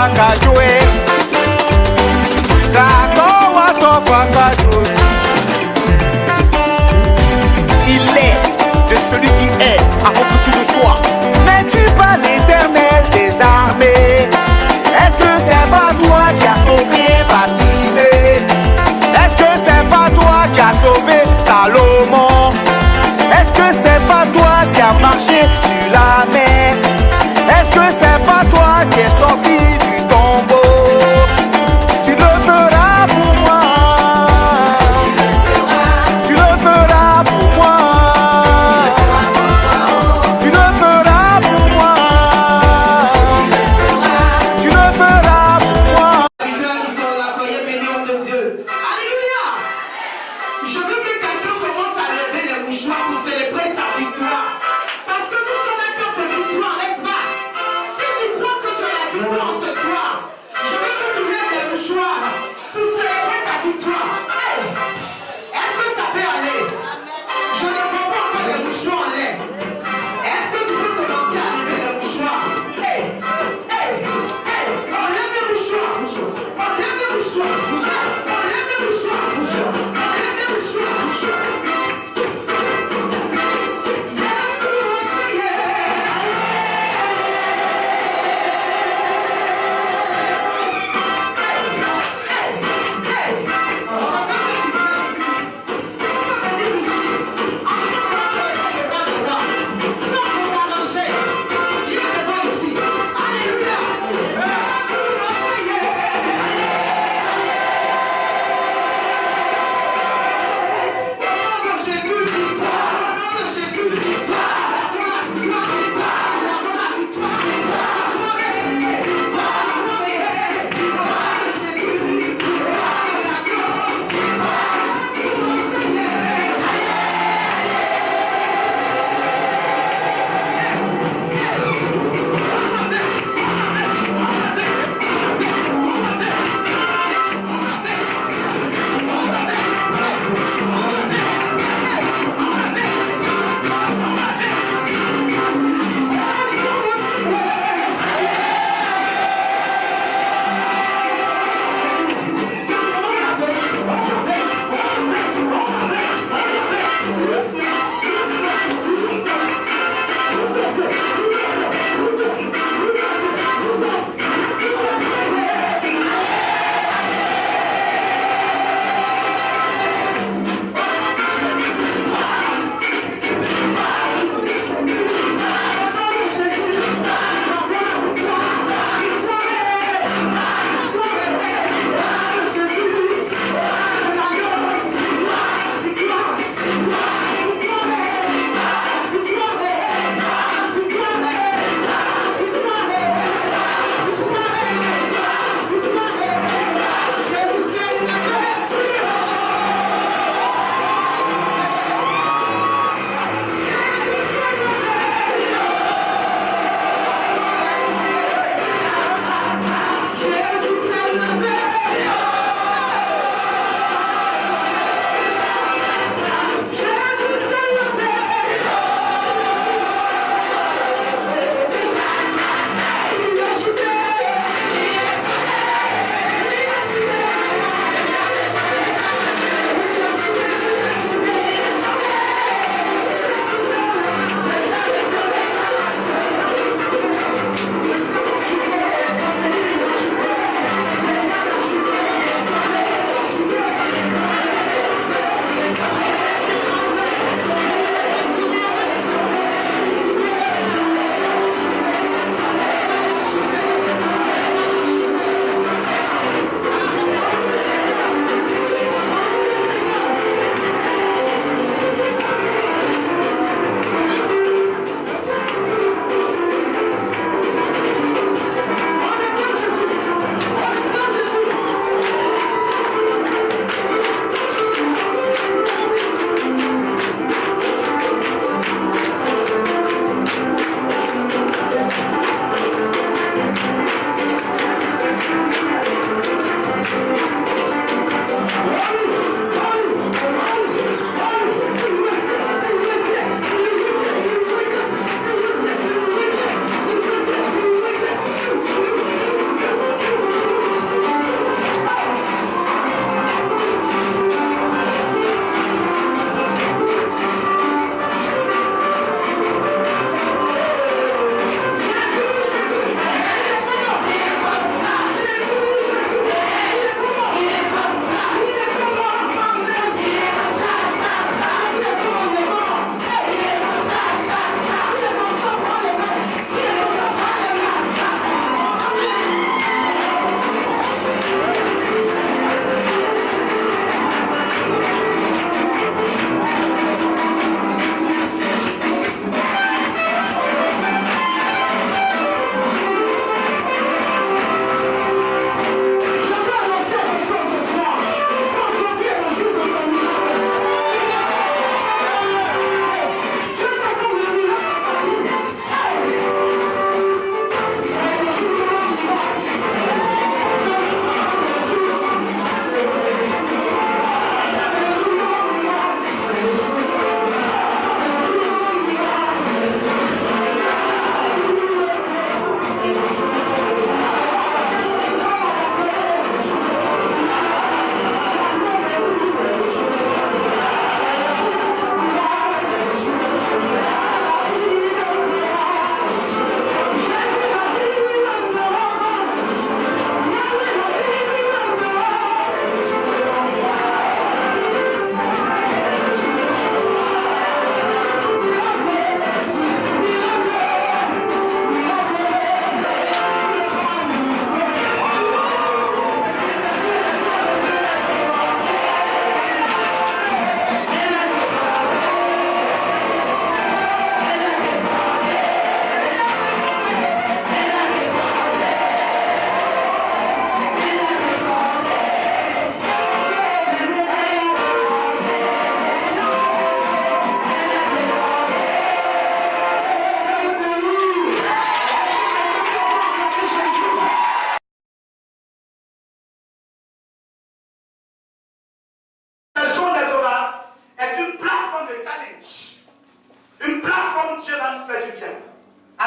fakajoué. Kakoa to fakajoué. Il est de celui qui est avant que tout ne soit. N'es-tu pas l'Éternel des armées? Est-ce que c'est pas toi qui as sauvé Batimée? Est-ce que c'est pas toi qui as sauvé Salomon? Est-ce que c'est pas toi qui as marché sur la mer? Est-ce que c'est pas toi qui es sorti du tombeau?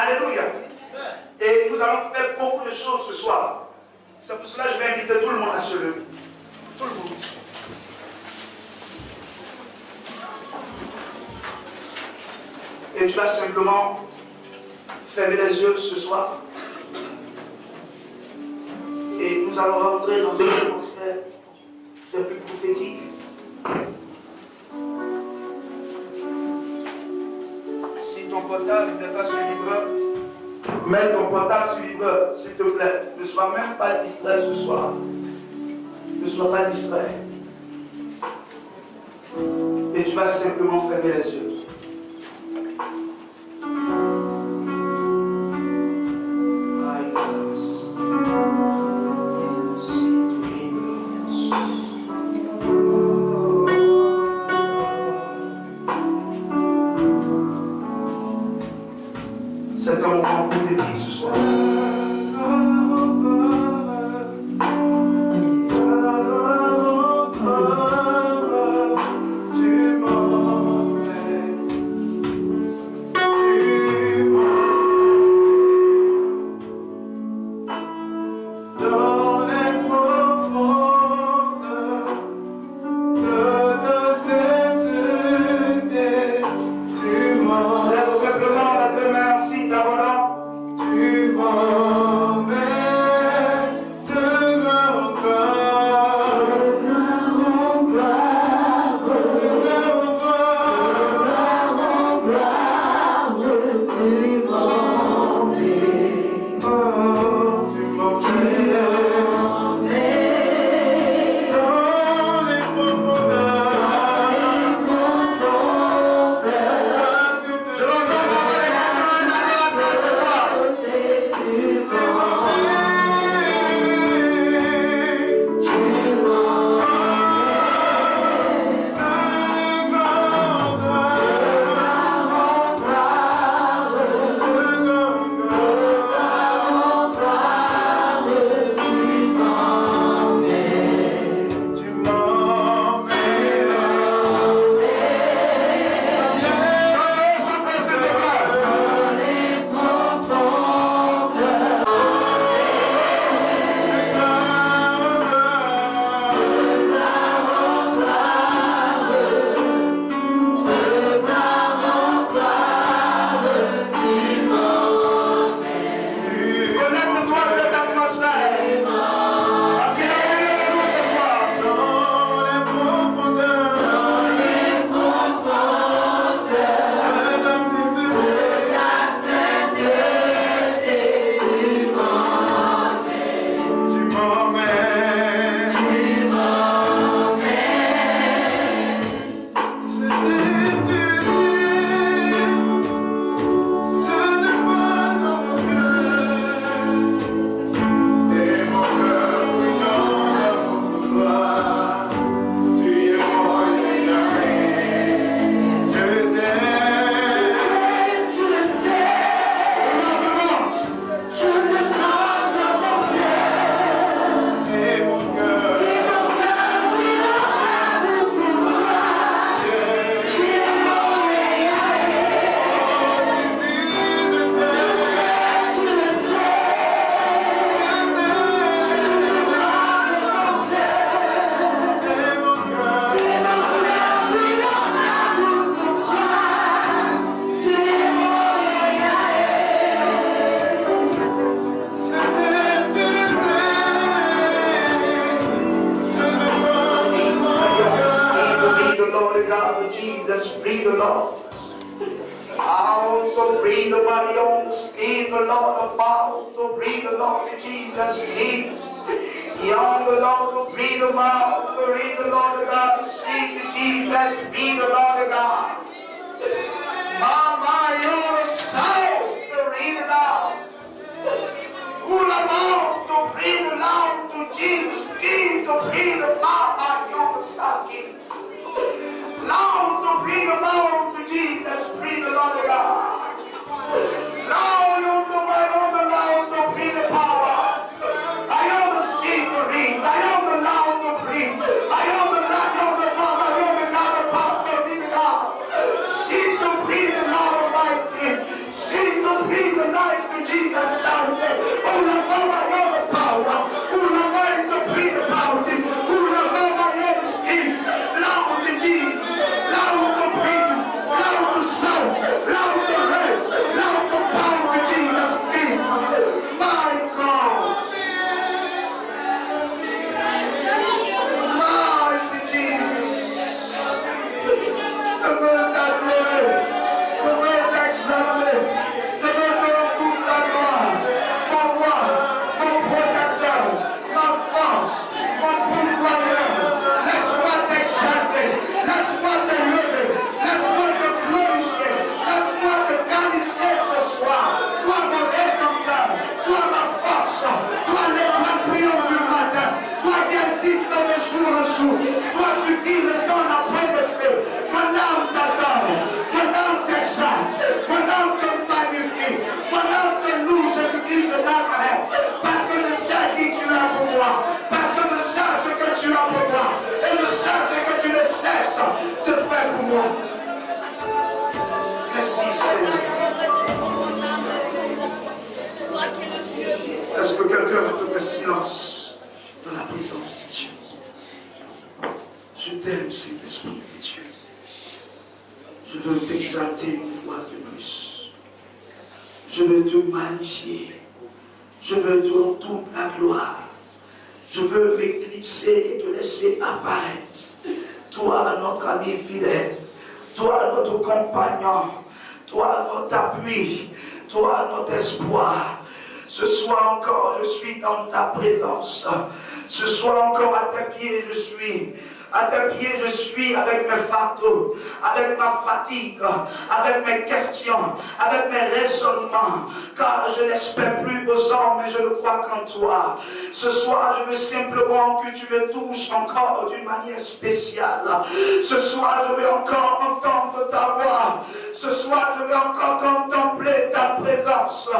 Alléluia. Et nous allons faire beaucoup de choses ce soir. C'est pour cela que je vais inviter tout le monde à se lever. Tout le monde. Et tu vas simplement fermer les yeux ce soir. Et nous allons rentrer dans une atmosphère de plus prophétique. Si ton portable n'est pas sur vibreur, mets ton portable sur vibreur, s'il te plaît. Ne sois même pas distrait ce soir. Ne sois pas distrait. Et tu vas simplement fermer les yeux. C'est un moment prophétique ce soir. Breathe the jour en jour. Toi suffit le temps après le feu. Mon âme t'adore. Mon âme t'exalte. Mon âme te magnifie. Mon âme te loue, Jésus-Christ de Nazareth. Parce que je sais qui tu es pour moi. Parce que je sais ce que tu as pour moi. Et je sais ce que tu ne cesses de faire pour moi. Merci Seigneur. Est-ce que quelqu'un peut faire silence dans la présence de Dieu? Je t'aime, Saint-Esprit de Dieu. Je veux t'exalter une fois de plus. Je veux te magnifier. Je veux te rendre toute la gloire. Je veux m'éclipser et te laisser apparaître. Toi, notre ami fidèle. Toi, notre compagnon. Toi, notre appui. Toi, notre espoir. Ce soir encore, je suis dans ta présence. Ce soir encore, à tes pieds, je suis. À tes pieds, je suis avec mes fardeaux, avec ma fatigue, avec mes questions, avec mes raisonnements. Car je n'espère plus aux hommes, mais je ne crois qu'en toi. Ce soir, je veux simplement que tu me touches encore d'une manière spéciale. Ce soir, je veux encore entendre ta voix. Ce soir, je veux encore contempler ta présence.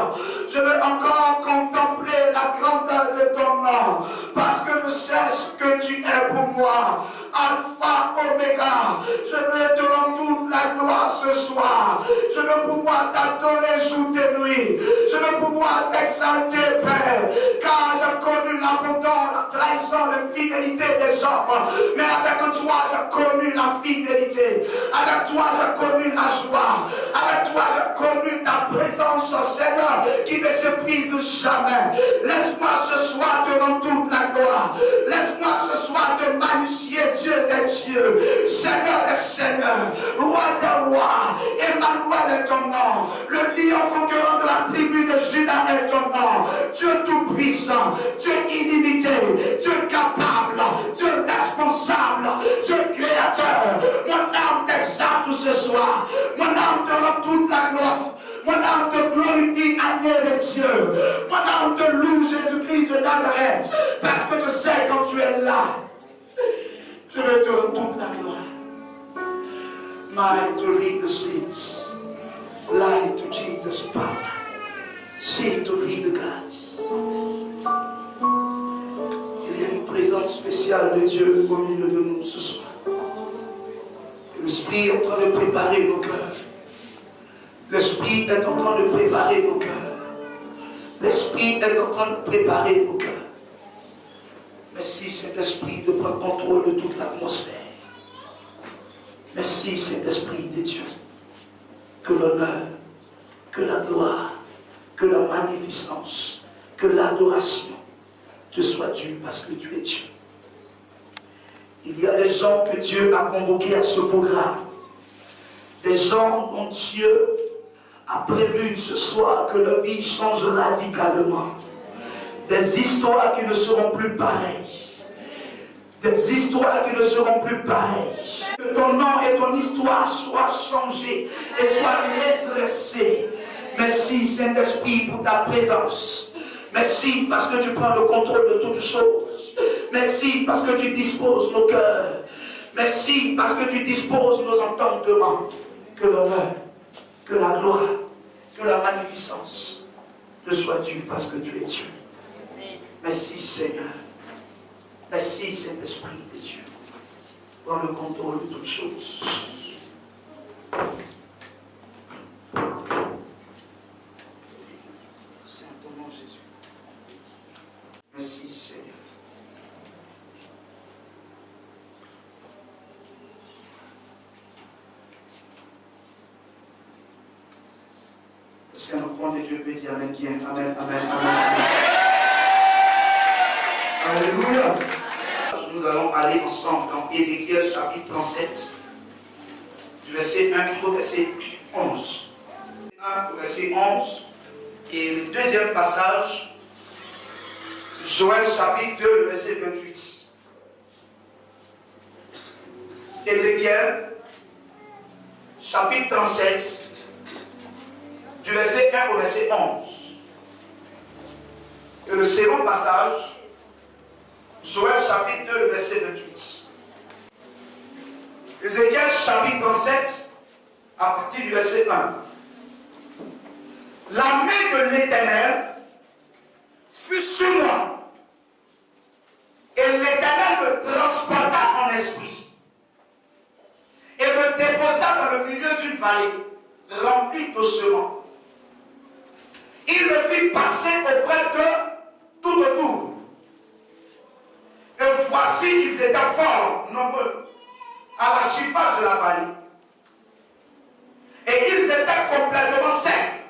Je veux encore contempler la grandeur de ton nom. Parce que je sais ce que tu es pour moi. Alpha, Oméga, je veux te rendre toute la gloire ce soir. Je veux pouvoir t'adorer jour et nuit. Je veux pouvoir t'exalter, Père, car j'ai connu l'abondance, la trahison, l'infidélité des hommes. Mais avec toi, j'ai connu la fidélité. Avec toi, j'ai connu la joie. Avec toi, j'ai connu ta présence, Seigneur, qui ne s'épuise jamais. Laisse-moi ce soir te rendre toute la gloire. Laisse-moi ce soir te magnifier, Dieu des dieux, Seigneur des seigneurs, roi des rois, Emmanuel est ton nom, le lion conquérant de la tribu de Juda est ton nom, Dieu tout-puissant, Dieu illimité, Dieu capable, Dieu responsable, Dieu créateur. Mon âme t'exalte ce soir, mon âme te rend toute la gloire. Mon âme te glorifie, agneau de Dieu. Mon âme te loue, Jésus-Christ de Nazareth, parce que je sais quand tu es là. Je veux te rendre toute la gloire. Mind to read the seeds. Light to Jesus' power. See to read the gods. Il y a une présence spéciale de Dieu au milieu de nous ce soir. L'Esprit est en train de préparer nos cœurs. L'Esprit est en train de préparer nos cœurs. L'Esprit est en train de préparer nos cœurs. Merci Saint-Esprit de prendre contrôle de toute l'atmosphère. Merci Saint-Esprit de Dieu. Que l'honneur, que la gloire, que la magnificence, que l'adoration te soit due parce que tu es Dieu. Il y a des gens que Dieu a convoqués à ce programme. Des gens dont Dieu a prévu ce soir que leur vie change radicalement. Des histoires qui ne seront plus pareilles. Des histoires qui ne seront plus pareilles. Que ton nom et ton histoire soient changées et soient redressées. Merci Saint-Esprit pour ta présence. Merci parce que tu prends le contrôle de toutes choses. Merci parce que tu disposes nos cœurs. Merci parce que tu disposes nos entendements. Que l'honneur, que la gloire, que la magnificence te soit due parce que tu es Dieu. Merci Seigneur. Merci Saint-Esprit de Dieu. Prends le contrôle de toutes choses. C'est en ton nom Jésus. Merci Seigneur. Est-ce qu'un enfant de Dieu peut dire Amen, qui aime? Amen, Amen, Amen. Alléluia. Nous allons aller ensemble dans Ézéchiel chapitre 37, du verset 1 au verset 11. 1 au verset 11. Et le deuxième passage, Joël chapitre 2, le verset 28. Ézéchiel chapitre 37, du verset 1 au verset 11. Et le second passage, Joël chapitre 2, verset 28. Ézéchiel chapitre 37, à partir du verset 1. La main de l'Éternel fut sur moi, et l'Éternel me transporta en esprit, et me déposa dans le milieu d'une vallée remplie d'ossements. Il me fit passer auprès d'eux tout autour. Et voici, ils étaient fort nombreux à la surface de la vallée. Et ils étaient complètement secs.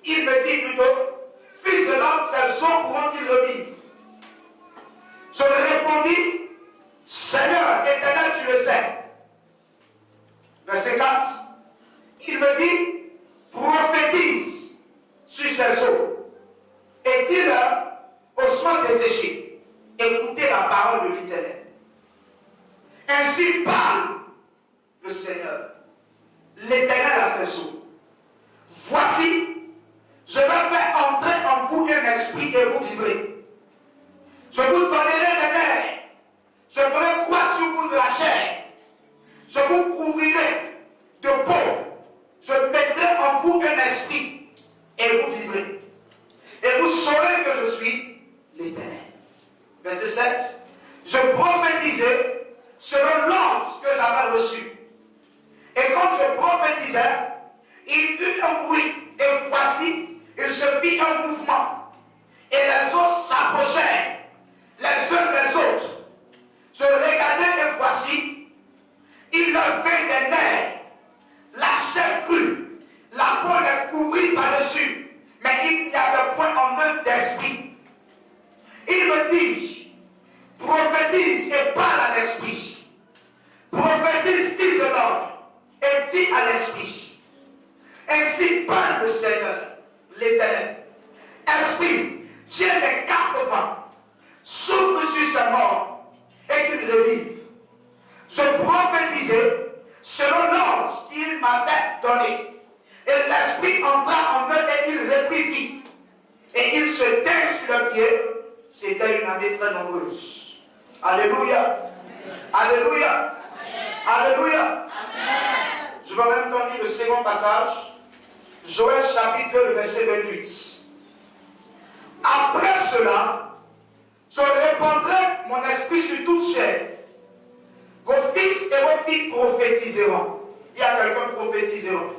Il me dit plutôt, fils de l'homme, ces eaux pourront-ils revivre? Je lui répondis, Seigneur éternel, tu le sais. Verset 4. Il me dit, prophétise sur ces eaux et dis-leur, ossements desséchés, écoutez la parole de l'Éternel. Ainsi parle le Seigneur, l'Éternel à ses eaux. Voici, je vais faire entrer en vous un esprit et vous vivrez. Je vous donnerai les nerfs. Je ferai croître sur vous de la chair. Je vous couvrirai de peau. Je mettrai en vous un esprit et vous vivrez. Et vous saurez que je suis l'Éternel. Verset 7. Je prophétisais selon l'ordre que j'avais reçu. Et quand je prophétisais, il eut un bruit. Et voici, il se fit un mouvement. Et les autres s'approchèrent les uns des autres. Je regardais et voici, il avait des nerfs, la chair crue, la peau les couvrit par-dessus, mais il n'y avait point en eux d'esprit. Il me dit, prophétise et parle à l'esprit. Prophétise, fils de l'homme, et dis à l'esprit. Ainsi parle le Seigneur, l'Éternel. Esprit, tiens des quatre vents, souffle sur sa mort et qu'il revive. Je prophétisais selon l'ordre qu'il m'avait donné. Et l'esprit entra en eux et il reprit vie. Et il se tint sur le pied. C'était une armée très nombreuse. Alléluia. Alléluia. Alléluia. Je vais en même temps lire le second passage. Joël chapitre 2, verset 28. Après cela, je répandrai mon esprit sur toute chair. Vos fils et vos filles prophétiseront. Dis à quelqu'un prophétiseront.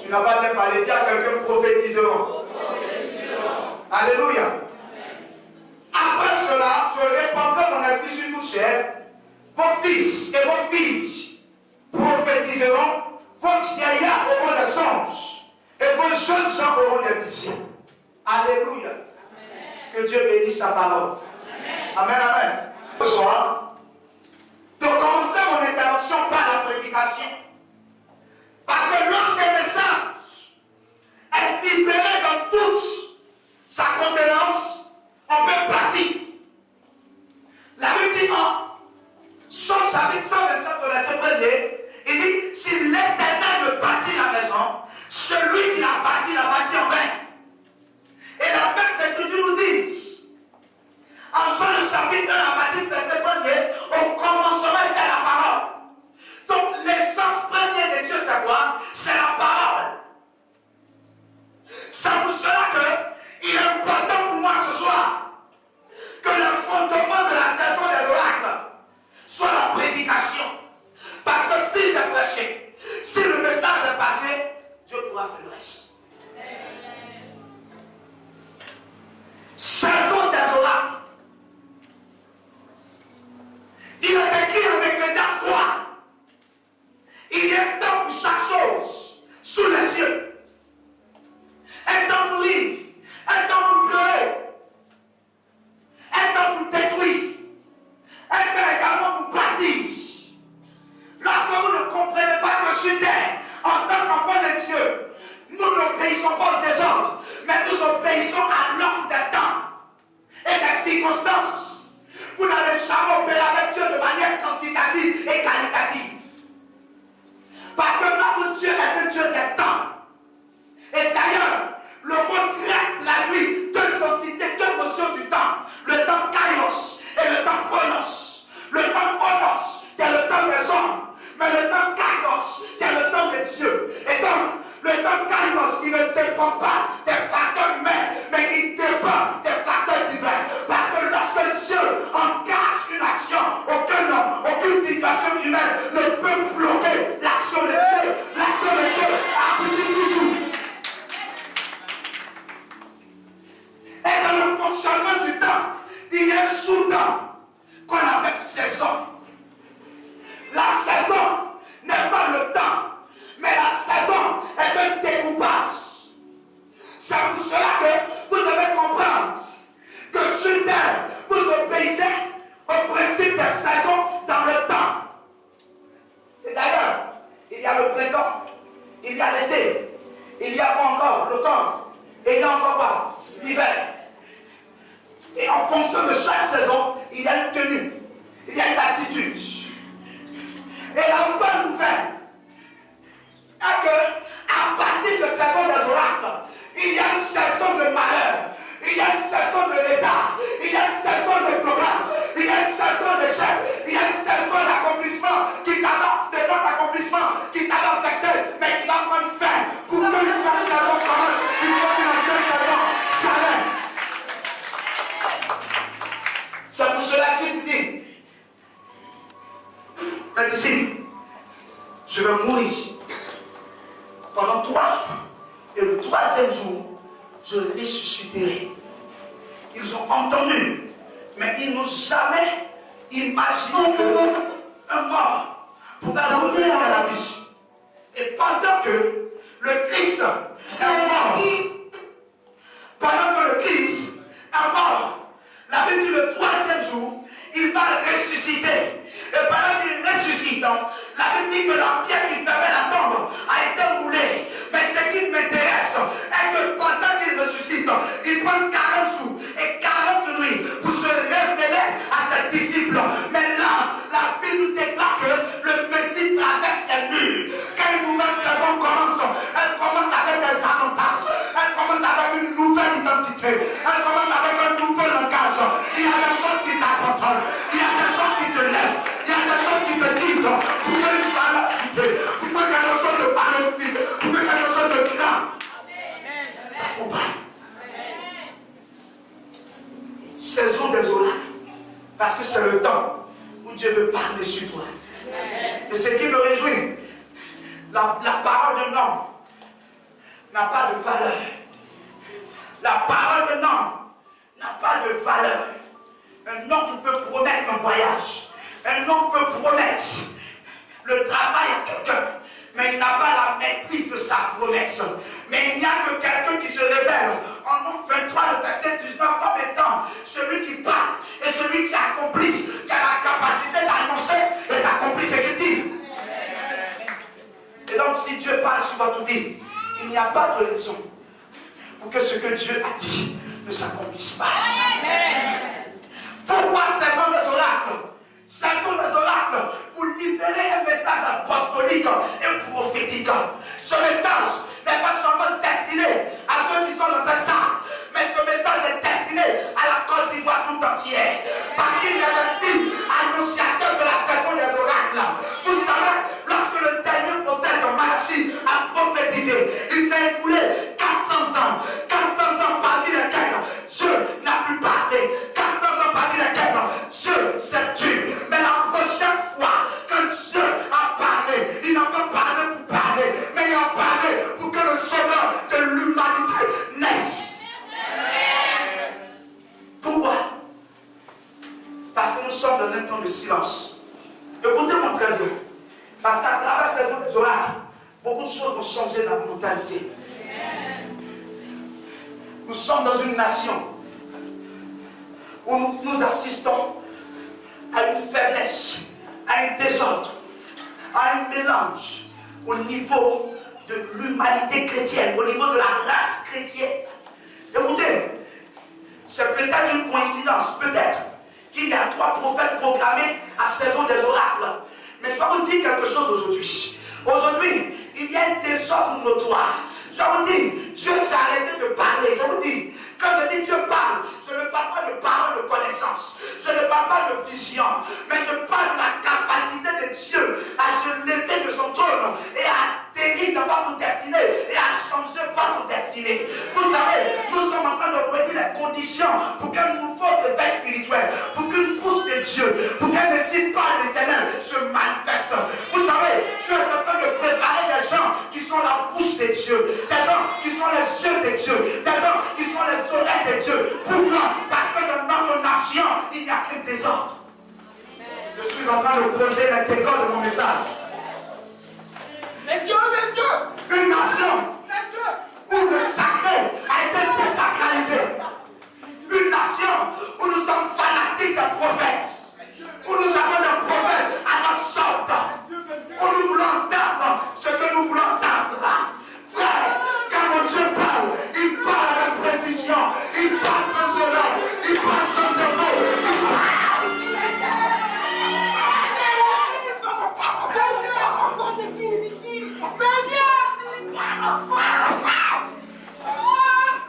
Tu n'as pas bien parlé. Dis à quelqu'un prophétiseront. Alléluia. Après cela, je répandrai mon esprit sur toute chair. Vos fils et vos filles prophétiseront. Vos vieillards auront des songes. Et vos jeunes gens auront des visions. Alléluia. Que Dieu bénisse sa parole. Amen, amen. Ce soir, de commencer mon intervention par la prédication. Parce que lorsqu'un message est libéré dans toute sa contenance, on peut partir. La Bible dit en Somme chapitre 127 de verset 1er, il dit, si l'Éternel me bâtit la maison, celui qui l'a bâti en vain. Et la même écriture nous dit, en Jean le chapitre 1, à partir du verset 1er, au commencement était la parole. Donc l'essence première de Dieu, c'est quoi? C'est la parole. C'est pour cela qu'il est important pour moi ce soir que le fondement de la saison des oracles soit la prédication. Parce que si j'ai prêché, si le message est passé, Dieu pourra faire le reste. Saison des oracles. Il est écrit en Ecclésiaste 3. Il y a un temps pour chaque chose sous les cieux. Un temps pour rire, un temps pour pleurer, un temps pour détruire, un temps également pour bâtir. Lorsque vous ne comprenez pas que sur terre, en tant qu'enfant de Dieu, nous n'obéissons pas au désordre, mais nous obéissons à l'ordre des temps et des circonstances. Vous n'allez jamais opérer avec Dieu de manière quantitative et qualitative. Parce que notre Dieu est un Dieu des temps. Et d'ailleurs, le mot grec traduit deux entités, deux notions du temps. Le dépend pas des facteurs humains, mais qui dépend des facteurs divins. Parce que lorsque Dieu engage une action, aucun homme, aucune situation humaine ne peut bloquer l'action de Dieu. L'action de Dieu aboutit toujours. Et dans le fonctionnement du temps, il y a un sous-temps qu'on appelle saison. La saison n'est pas le temps, mais la saison est un découpage. C'est pour cela que vous devez comprendre que sur terre, vous obéissez au principe des saisons dans le temps. Et d'ailleurs, il y a le printemps, il y a l'été, il y a encore l'automne, et il y a encore quoi? L'hiver. Et en fonction de chaque saison, il y a une tenue, il y a une attitude. Et la bonne nouvelle est que, à partir de saison des oracles, il y a une saison de malheur, il y a une saison de l'état, il y a une saison de blocage, il y a une saison d'échec, il y a une saison d'accomplissement qui t'avait de non-accomplissement, qui t'avait affecté, mais qui va prendre fin pour que une nouvelle saison commence. Il faut que l'ancienne saison s'arrête. C'est pour cela qu'il dit, mes disciples, je vais mourir pendant 3 jours, et le 3e jour, je ressusciterai. Ils ont entendu, mais ils n'ont jamais imaginé qu'un mort pouvait revenir à la vie. Et pendant que le Christ est mort, pendant que le Christ est mort, la Bible dit le 3e jour, il va ressusciter. Et pendant qu'il ressuscite, la Bible dit que la pierre qui fermait la tombe a été roulée. Mais ce qui m'intéresse est que pendant qu'il ressuscite, il prend 40 jours et 40 nuits pour se révéler à ses disciples. Mais là, la Bible nous déclare que le Messie traverse les murs. Quand une nouvelle saison commence, elle commence avec des avantages. Elle commence avec une nouvelle identité. Elle commence avec un nouveau langage. Il y a des choses qui t'accompagnent. Il y a des choses qui te laissent. Il y a des choses qui te disent pour que tu vas l'occuper, pour que quelque chose de magnifique, pour que quelque chose de grand t'accompagne. Saison des oracles, parce que c'est le temps où Dieu veut parler sur toi. Et ce qui me réjouit, la parole d'un homme n'a pas de valeur. La parole d'un homme n'a pas de valeur. Un homme peut promettre un voyage. Un homme peut promettre le travail à quelqu'un, mais il n'a pas la maîtrise de sa promesse. Mais il n'y a que quelqu'un qui se révèle en Nombre 23, le verset 19, comme étant celui qui parle et celui qui accomplit, qui a la capacité d'annoncer et d'accomplir ce qu'il dit. Et donc, si Dieu parle sur votre vie, il n'y a pas de raison pour que ce que Dieu a dit ne s'accomplisse pas. Pourquoi saison des oracles? Saison des oracles pour libérer un message apostolique et prophétique. Ce message n'est pas seulement destiné à ceux qui sont dans cette salle, mais ce message est destiné à la Côte d'Ivoire tout entière. Parce qu'il y a des signes annonciateurs de la saison des oracles. Vous savez, lorsque le dernier prophète de Malachie a prophétisé, il s'est écoulé 400 ans. 400 ans parmi lesquels Dieu n'a plus parlé. 400 ans parmi lesquels Dieu s'est tué. Mais la prochaine fois que Dieu a parlé, il n'a pas parlé pour parler, mais il a parlé pour que le sauveur de l'humanité naisse. Pourquoi? Parce que nous sommes dans un temps de silence. Écoutez-moi très bien. Parce qu'à travers ces oracles, beaucoup de choses vont changer dans la mentalité. Nous sommes dans une nation où nous assistons à une faiblesse, à un désordre, à un mélange au niveau de l'humanité chrétienne, au niveau de la race chrétienne. Écoutez, c'est peut-être une coïncidence, peut-être, qu'il y a 3 prophètes programmés à saison des oracles. Mais je vais vous dire quelque chose aujourd'hui. Aujourd'hui, il y a un désordre notoire. Je vous dis, Dieu s'est arrêté de parler. Je vous dis, quand je dis Dieu parle, je ne parle pas de parole de connaissance. Je ne parle pas de vision. Mais je parle de la capacité de Dieu à se lever de son trône et à atterrir dans votre destinée et à changer votre destinée. destinée. Vous savez, nous sommes en train de réunir les conditions pour qu'un nouveau éveil spirituel, pour qu'une pousse de Dieu, pour qu'un esprit par l'Éternel se manifeste. Vous savez, Dieu est en train de préparer des gens qui sont la bouche de Dieu, des gens qui sont les yeux de Dieu, des gens qui sont les oreilles de Dieu. Pourquoi? Parce que dans notre nation, il n'y a que des ordres. Je suis en train de poser l'intégrale de mon message. Mais Dieu, une nation où le sacré a été désacralisé. Une nation où nous sommes fanatiques des prophètes. Où nous avons des prophètes à notre sorte. Où nous voulons entendre ce que nous voulons entendre. Frère, quand mon Dieu parle, il parle avec précision. Il parle sans erreur. Il parle sans défaut. Il parle.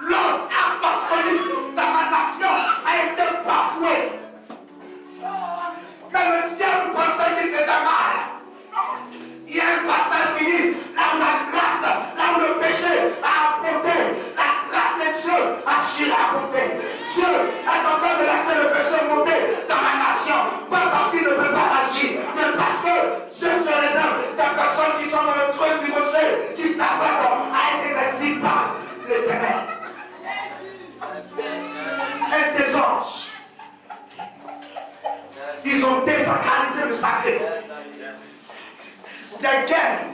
L'ordre apostolique dans ma nation a été bafoué. Mais le diable pensait qu'il faisait mal. Il y a un passage qui dit, là où la grâce, là où le péché a apporté, la grâce de Dieu a su apporter. Dieu est en train de laisser le péché monter dans ma nation. Pas parce qu'il ne peut pas agir, mais parce que Dieu se réserve des personnes qui sont dans le creux du rocher, qui s'abattent à être récits par l'Éternel. Et des anges. Ils ont désacralisé le sacré. Des guerres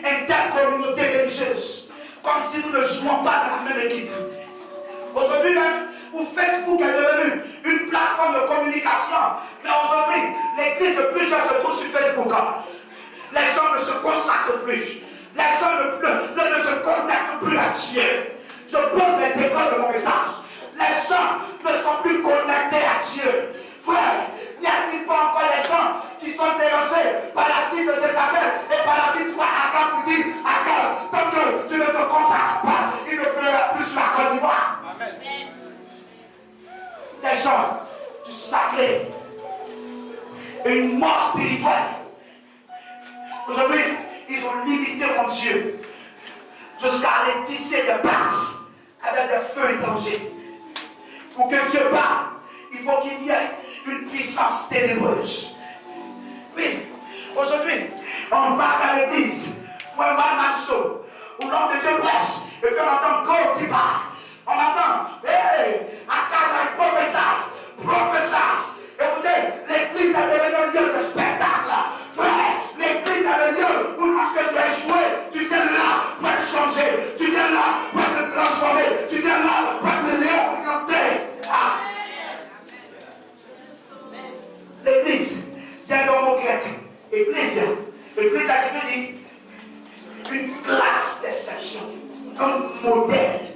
intercommunautés religieuses, comme si nous ne jouons pas dans la même équipe. Aujourd'hui même, où Facebook est devenu une plateforme de communication, mais aujourd'hui, l'église de plusieurs se trouve sur Facebook. Les gens ne se consacrent plus. Les gens ne se connectent plus à Dieu. Je pose les décols de mon message. Les gens ne sont plus connectés à Dieu. Frère, n'y a-t-il pas encore les gens qui sont dérangés par la vie de Jézabel et par la vie de Akab pour dire, Akab, tant que tu ne te consacres pas, il ne pleura plus sur la Côte d'Ivoire. Les gens du sacré, une mort spirituelle. Aujourd'hui, ils ont limité mon Dieu jusqu'à aller tisser des pactes avec des feux étrangers. Pour que Dieu parle, il faut qu'il y ait une puissance ténébreuse. Oui, aujourd'hui, on va dans l'église pour un marché où l'homme de Dieu prêche, et puis on entend God qui parle. On entend, hey, Akab professeur. Écoutez, l'église est devenue un lieu de spectacle. Frère, l'église est le lieu où lorsque tu as échoué, tu viens là pour être changé, tu viens là pour te transformer, tu viens là pour te réorienter. Ah. L'église vient d'un mot grec. Église qui veut dire une classe d'exception, un modèle.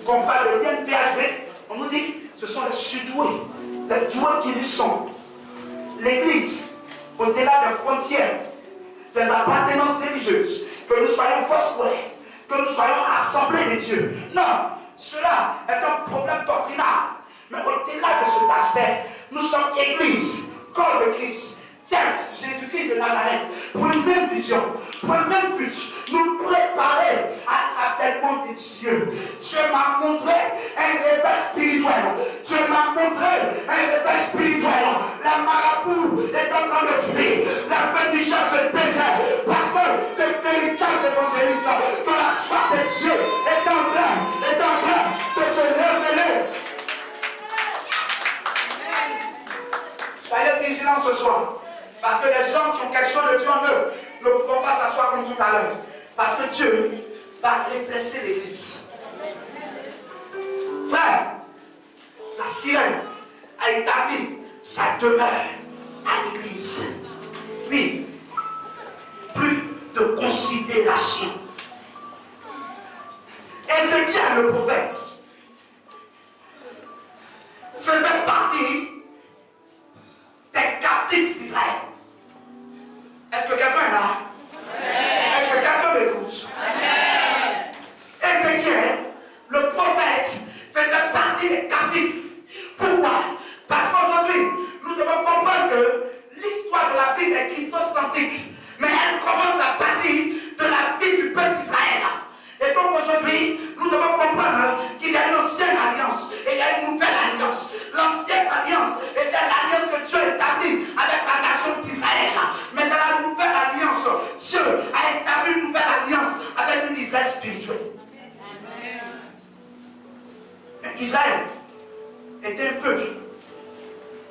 Quand on parle de l'INPHB, on nous dit ce sont les sudoués, les doués qui y sont. L'église, au-delà des frontières, des appartenances religieuses, que nous soyons foursquare, que nous soyons assemblés de Dieu. Non, cela est un problème doctrinal. Mais au-delà de cet aspect, nous sommes église, corps de Christ, tête, Jésus-Christ de Nazareth, pour une même vision, pour le même but, nous préparer à l'avènement de Dieu. Dieu m'a montré un réveil spirituel. Dieu m'a montré un réveil spirituel. La marabout est en train de fuir. La pétition se déserte parce que le véritable évangéliste de la soif de Dieu est en train de se révéler. Soyez vigilants ce soir. Parce que les gens qui ont quelque chose de Dieu en eux ne pourront pas s'asseoir comme tout à l'heure. Parce que Dieu va redresser l'église. Frère, la sirène a établi sa demeure à l'église. Oui, plus de considération. Ézéchiel le prophète faisait partie des captifs d'Israël. Est-ce que quelqu'un est là? Est-ce que quelqu'un m'écoute? Ézéchiel, le prophète, faisait partie des captifs. Pourquoi? Parce qu'aujourd'hui, nous devons comprendre que l'histoire de la Bible est christocentrique. Mais elle commence à partir de la vie du alliance était l'alliance que Dieu établit avec la nation d'Israël. Mais dans la nouvelle alliance, Dieu a établi une nouvelle alliance avec une Israël spirituelle. Mais Israël était un peuple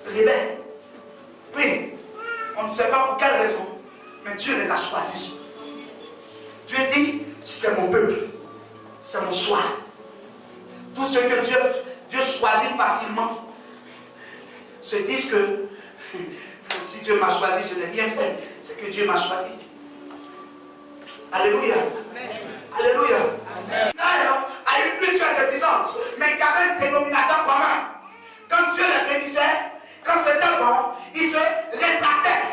rebelle. Oui, on ne sait pas pour quelle raison, mais Dieu les a choisis. Dieu dit, c'est mon peuple, c'est mon choix. Tous ceux que Dieu choisit facilement se disent que si Dieu m'a choisi, je n'ai rien fait. C'est que Dieu m'a choisi. Alléluia. Alléluia. Israël a eu plusieurs épisodes, mais il y avait un dénominateur commun. Quand Dieu les bénissait, quand c'était bon, ils se rétractaient.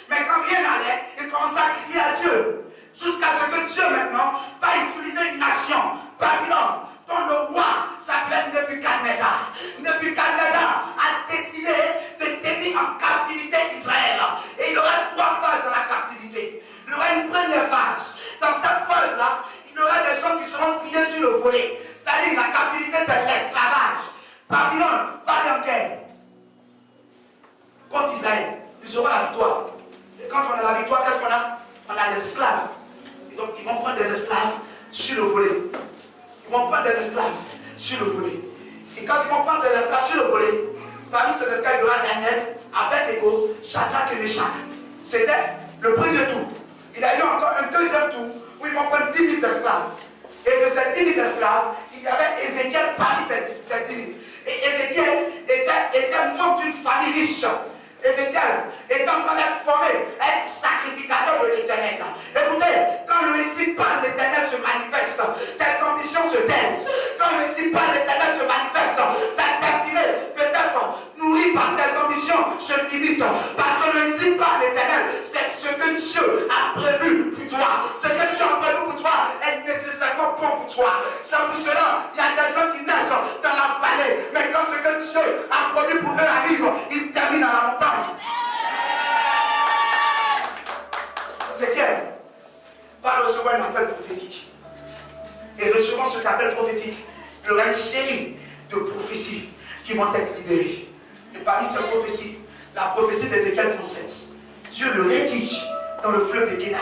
Mais quand rien n'allait, ils commençaient à crier à Dieu. Jusqu'à ce que Dieu maintenant va utiliser une nation, Babylone, dont le roi s'appelait Nebuchadnezzar. Nebuchadnezzar a décidé de tenir en captivité Israël. Et il y aura 3 phases dans la captivité. Il y aura une première phase. Dans cette phase-là, il y aura des gens qui seront triés sur le volet. C'est-à-dire la captivité, c'est l'esclavage. Babylone va aller en guerre contre Israël. Ils auront la victoire. Et quand on a la victoire, qu'est-ce qu'on a? On a des esclaves. Et donc, ils vont prendre des esclaves sur le volet. Ils vont prendre des esclaves sur le volet. Et quand ils vont prendre des esclaves sur le volet, parmi ces esclaves, il y aura Daniel, Abednego, Shadrach et Meshach. C'était le premier tour. Il y a eu encore un deuxième tour où ils vont prendre 10 000 esclaves. Et de ces 10 000 esclaves, il y avait Ézéchiel parmi ces 10 000. Et Ézéchiel était membre d'une famille riche. Ézéchiel est en train d'être formé, être sacrificateur de l'Éternel. Écoutez, quand le récit parle, l'Éternel se manifeste, tes ambitions se taisent. Quand le récit parle, l'Éternel se manifeste, ta destinée peut-être nourrie par tes ambitions se limite. Parce que le récit parle, l'Éternel, c'est ce que Dieu a prévu pour toi. Ce que Dieu a prévu pour toi est nécessairement bon pour toi. C'est pour cela il y a des gens qui naissent dans la vallée, mais quand ce que Dieu a prévu pour eux arrive, ils terminent à la montagne. Ézéchiel va recevoir un appel prophétique. Et recevant cet appel prophétique, il y aura une série de prophéties qui vont être libérées. Et parmi ces prophéties, la prophétie d'Ézéchiel 37, Dieu le rédige dans le fleuve de Kédar.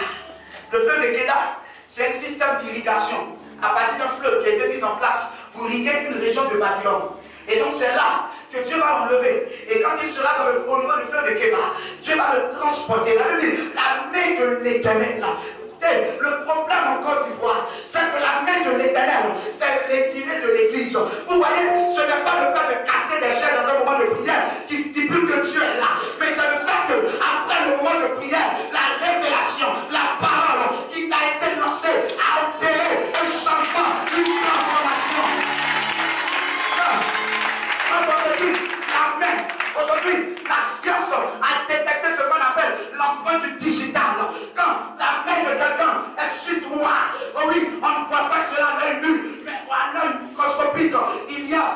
Le fleuve de Kédar, c'est un système d'irrigation à partir d'un fleuve qui a été mis en place pour irriguer une région de Babylone. Et donc c'est là que Dieu va l'enlever. Et quand il sera au niveau du fleuve de Kébar, Dieu va le transporter. La Bible dit, la main de l'Éternel. Le problème en Côte d'Ivoire, c'est que la main de l'Éternel, c'est l'étiré de l'Église. Vous voyez, ce n'est pas le fait de casser des chaises dans un moment de prière qui stipule que Dieu est là. Mais c'est le fait qu'après le moment de prière, la révélation, la parole qui t'a été lancée a opéré un changement, une transformation. Aujourd'hui, la science a détecté ce qu'on appelle l'empreinte digitale. Quand la main de quelqu'un est sur toi, oh oui, on ne voit pas cela à l'œil nu, mais à l'œil microscopique, il y a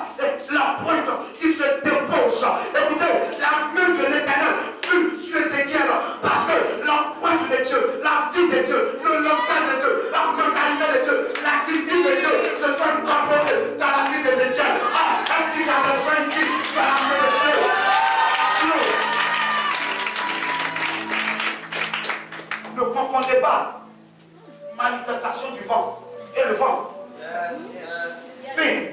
l'empreinte qui se dépose. Écoutez, la main de l'Éternel fut sur Ézéchiel parce que l'empreinte de Dieu, la vie de Dieu, le langage de Dieu, la mentalité de Dieu, l'activité de Dieu se sont incorporées dans la vie d'Ézéchiel. Ah, est-ce qu'il y a besoin ici de la main de Dieu? Ne confondez pas manifestation du vent et le vent. Oui.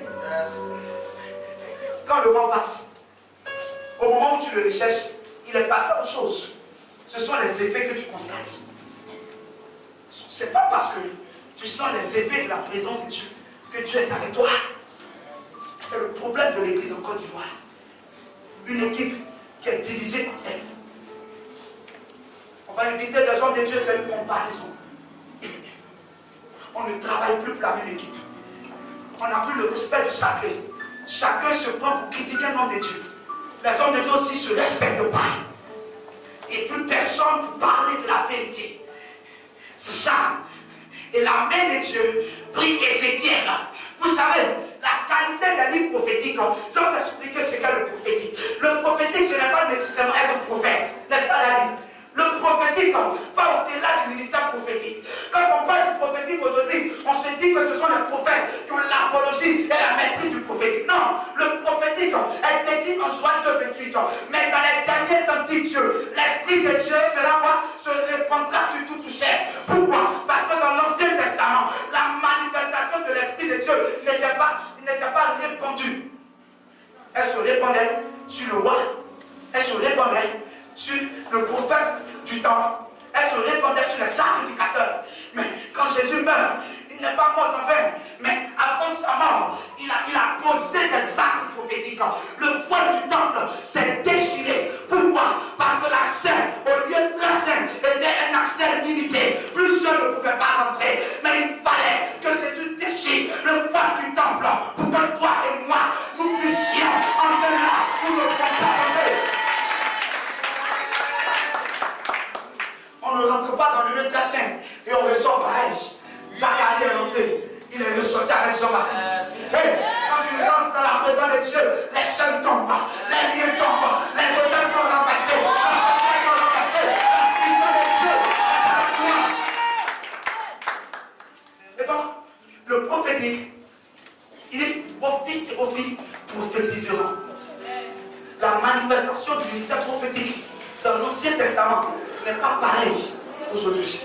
Quand le vent passe, au moment où tu le recherches, il est passé à autre chose. Ce sont les effets que tu constates. Ce n'est pas parce que tu sens les effets de la présence de Dieu que Dieu est avec toi. C'est le problème de l'église en Côte d'Ivoire. Une équipe qui est divisée entre elles. On va inviter des hommes de Dieu, c'est une comparaison. On ne travaille plus pour la même équipe. On n'a plus le respect du sacré. Chacun se prend pour critiquer un homme de Dieu. Les hommes de Dieu aussi ne se respectent pas. Et plus personne pour parler de la vérité. C'est ça. Et la main de Dieu prit Ézéchiel. Vous savez, la qualité d'un livre prophétique, je vais vous expliquer ce qu'est le prophétique. Le prophétique, ce n'est pas nécessairement être prophète. N'est-ce pas, David? Le prophétique va au-delà du ministère prophétique. Quand on parle du prophétique aujourd'hui, on se dit que ce sont les prophètes qui ont l'apologie et la maîtrise du prophétique. Non, le prophétique prophétique, elle te dit en Joël 2:28. Mais dans les derniers temps, dit Dieu, l'Esprit de Dieu fera quoi? Se répandra sur toute chair. Pourquoi? Parce que dans l'Ancien Testament, la manifestation de l'Esprit de Dieu n'était pas répandue. Elle se répandait sur le roi. Elle se répandait sur le prophète du temps. Elle se répandait sur les sacrificateurs. Mais quand Jésus meurt, il n'est pas mort en vain. Mais avant sa mort, il a posé des actes prophétiques. Le voile du temple s'est déchiré. Pourquoi? Parce que l'accès au lieu très saint était un accès limité. Plusieurs ne pouvaient pas rentrer. Mais il fallait que Jésus déchire le voile du temple pour que toi et moi, nous puissions entrer là où nous ne pouvons pas entrer. On ne rentre pas dans le lieu très saint et on ressort pareil. Zacharie est rentré, il est ressorti avec Jean-Baptiste. Hey, quand tu rentres dans la présence de Dieu, les chaînes tombent, les liens tombent, les hôtels sont remplacés, les hôtels sont remplacés, la puissance de Dieu est avec toi. Et donc, le prophétique, il dit, vos fils et vos filles prophétiseront. La manifestation du ministère prophétique dans l'Ancien Testament n'est pas pareil aujourd'hui.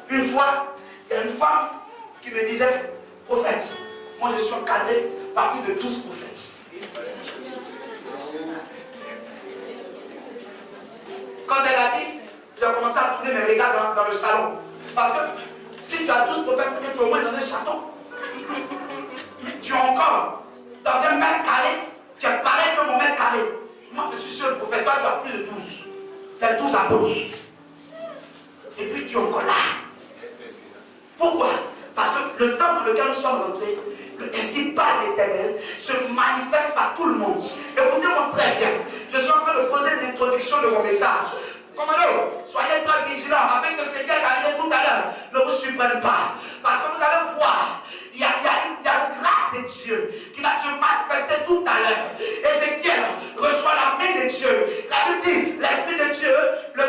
Une fois, il y a une femme qui me disait, prophète, moi je suis encadré par plus de 12 prophètes. Quand elle a dit, j'ai commencé à tourner mes regards dans le salon. Parce que si tu as 12 prophètes, c'est que tu es au moins dans un château. Mais tu es encore dans un mètre carré, tu es pareil que mon mètre carré. Moi je suis seul prophète, toi tu as plus de 12. Tu as 12 apôtres. Et puis tu es encore là. Pourquoi? Parce que le temps dans lequel nous sommes rentrés, ainsi par l'Éternel, se manifeste par tout le monde. Écoutez-moi très bien. Je suis en train de poser l'introduction de mon message. Commando, soyez très vigilants afin que ce qui est arrivé tout à l'heure ne vous surprenne pas. Parce que vous allez voir, il y a une grâce de Dieu qui va se manifester tout à l'heure. Ézéchiel reçoit la main de Dieu. La Bible dit, l'Esprit de Dieu le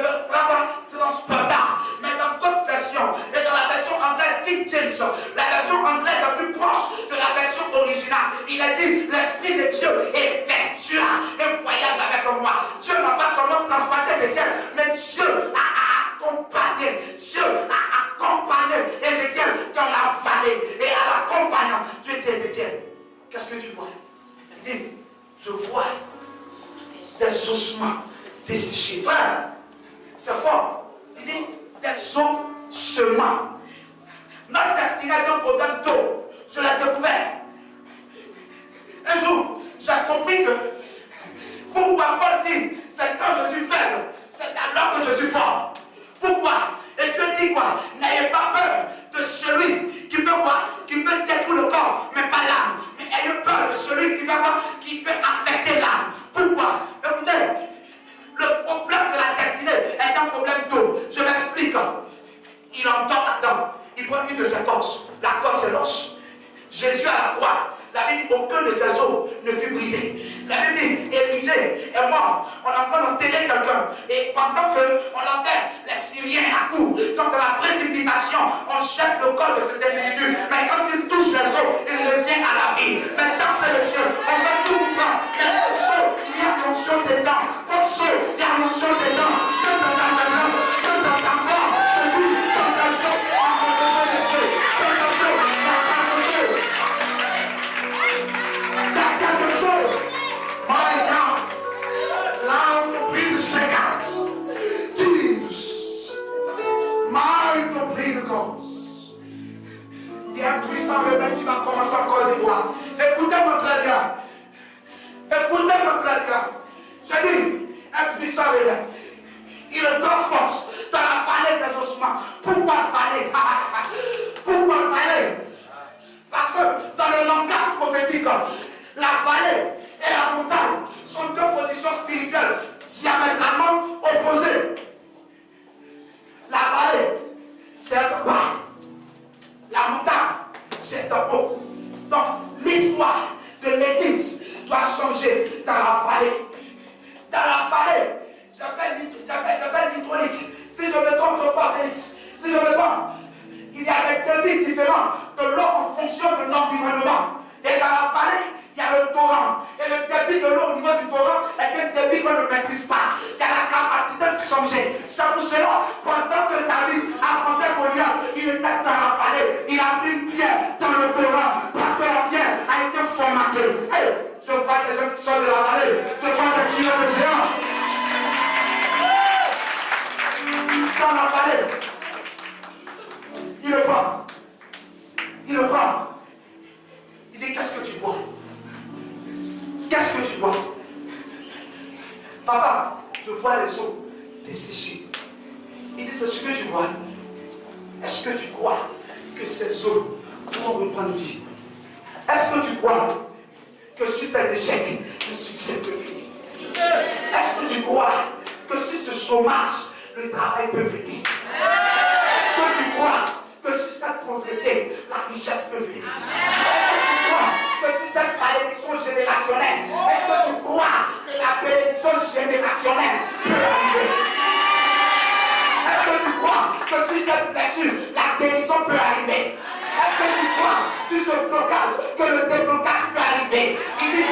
transporta. Mais dans d'autres versions, et dans la version anglaise King James, la version anglaise la plus proche de la version originale, il a dit, l'Esprit de Dieu effectua un voyage avec moi. Dieu n'a pas seulement transporté Ézéchiel, mais Dieu a accompagné. Dieu a accompagné Ézéchiel dans la vallée. Et à l'accompagnant, Dieu dit, Ézéchiel, qu'est-ce que tu vois? Il dit, je vois des ossements desséchés. Frère, c'est fort. Il dit, des ossements. Notre destinée est un problème d'eau. Je l'ai découvert. Un jour, j'ai compris que pourquoi Paul dit, c'est quand je suis faible, c'est alors que je suis fort. Pourquoi? Et Dieu dit quoi? N'ayez pas peur de celui qui peut voir, qui peut détruire le corps, mais pas l'âme. Mais ayez peur de celui qui peut voir, qui peut affecter l'âme. Pourquoi? Écoutez, le problème de la destinée est un problème d'eau. Je m'explique. Il entend Adam, il prend une de ses corses. La corse est l'os. Jésus à la croix, la Bible dit aucun de ses os ne fut brisé. La Bible dit Élisée est mort. On est en train d'enterrer quelqu'un. Et pendant qu'on enterre les Syriens à coups, donc dans la précipitation, on jette le corps de cet individu. Mais quand il touche les os, il revient à la vie. Maintenant, c'est le ciel. On va tout prendre. Mais vos os, il y a l'onction dedans. Vos os, il y a l'onction dedans. Que dans ta main, que dans ta mort, celui dans ta os, en besoin de Dieu. Que dans ta os, my God, loud breathe shakers, Jesus, my breathe gods. Il y a un puissant réveil qui va commencer en Côte d'Ivoire. Écoutez-moi très bien. Écoutez-moi très bien. J'ai dit, un puissant réveil. Il le transporte dans la vallée des ossements. Pourquoi vallée? Pourquoi vallée? Parce que dans le langage prophétique, la vallée et la montagne sont deux positions spirituelles diamétralement opposées. La vallée, c'est en bas. La montagne, c'est en haut. Donc, l'histoire de l'église doit changer dans la vallée. Dans la vallée, j'appelle l'hydraulique. Si je me trompe, je parle Félix. Si je me trompe, il y a des débits différents de l'eau en fonction de l'environnement. Et dans la vallée, il y a le torrent. le débit de l'eau au niveau du torrent est un débit qu'on ne maîtrise pas, qui a la capacité de changer. C'est pour cela, pendant que David affrontait Goliath, il était dans la vallée, il a mis une pierre dans le torrent, parce que la pierre a été formatée. Hey, je vois des gens qui sortent de la vallée, je vois des tueurs de géants. Dans la vallée, il le prend. Il le prend. Il dit, qu'est-ce que tu vois? Qu'est-ce que tu vois? Papa, je vois les eaux desséchées. Il dit, c'est ce que tu vois. Est-ce que tu crois que ces eaux vont reprendre vie? Est-ce que tu crois que sur ces échecs, le succès peut venir? Est-ce que tu crois que sur ce chômage, le travail peut venir? Est-ce que tu crois que sur cette pauvreté, la richesse peut venir? Est-ce que tu crois que sur cette malédiction générationnelle, est-ce que tu crois que la bénédiction générationnelle peut arriver? Est-ce que tu crois que sur cette blessure, la guérison peut arriver? Est-ce que tu crois sur ce blocage, que le déblocage peut arriver? Il dit,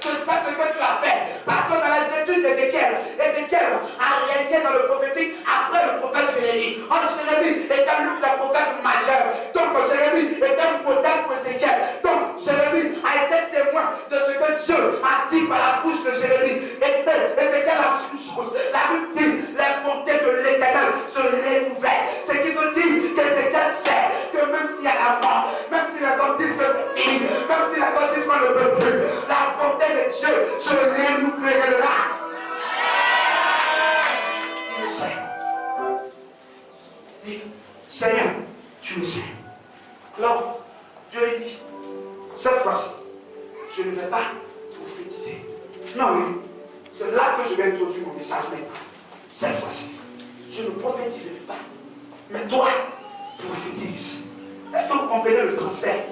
je sais ce que tu as fait. Parce que dans les études d'Ézéchiel, Ézéchiel a réalisé dans le prophétique après le prophète Jérémie. Jérémie était l'un des prophètes majeurs. Donc Jérémie était un modèle pour Ézéchiel. Donc Jérémie a été témoin de ce que Dieu a dit par la bouche de Jérémie. Et Ézéchiel a su une chose. La Bible dit, les bontés de l'Éternel se renouvellent. Ce qui veut dire qu'Ézéchiel sait que même s'il y a la mort, même si les hommes disent que c'est fini, même si les hommes disent qu'on ne peut plus, la bonté de Dieu se renouvellera. Il le sait. Il dit, Seigneur, tu le sais. Alors, Dieu lui dit, cette fois-ci, je ne vais pas prophétiser. Non, oui, c'est là que je vais introduire mon message maintenant. Cette fois-ci, je ne prophétiserai pas. Mais toi, prophétise. Est-ce que vous comprenez le transfert?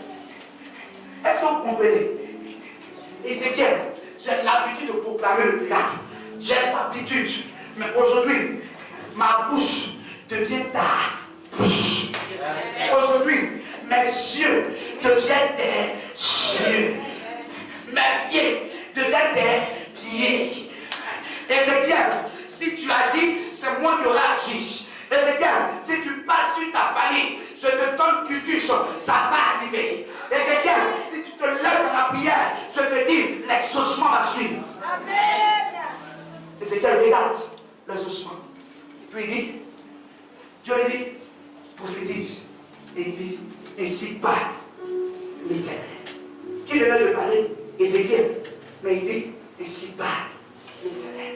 Est-ce que vous comprenez? Ézéchiel, j'ai l'habitude de proclamer le miracle. J'ai l'habitude. Mais aujourd'hui, ma bouche devient ta bouche. Aujourd'hui, mes yeux deviennent des yeux. Mes pieds deviennent des pieds. Ézéchiel, si tu agis, c'est moi qui aurai agi. Ézéchiel, si tu passes sur ta famille, je te donne culture, ça va arriver. Ézéchiel, si tu te lèves dans la prière, je te dis, l'exaucement va suivre. Amen. Ézéchiel regarde l'exaucement. Puis il dit, Dieu lui dit, prophétise. Et il dit, ainsi parle l'Éternel. Qui venait de parler? Ézéchiel. Mais il dit, ainsi parle l'Éternel.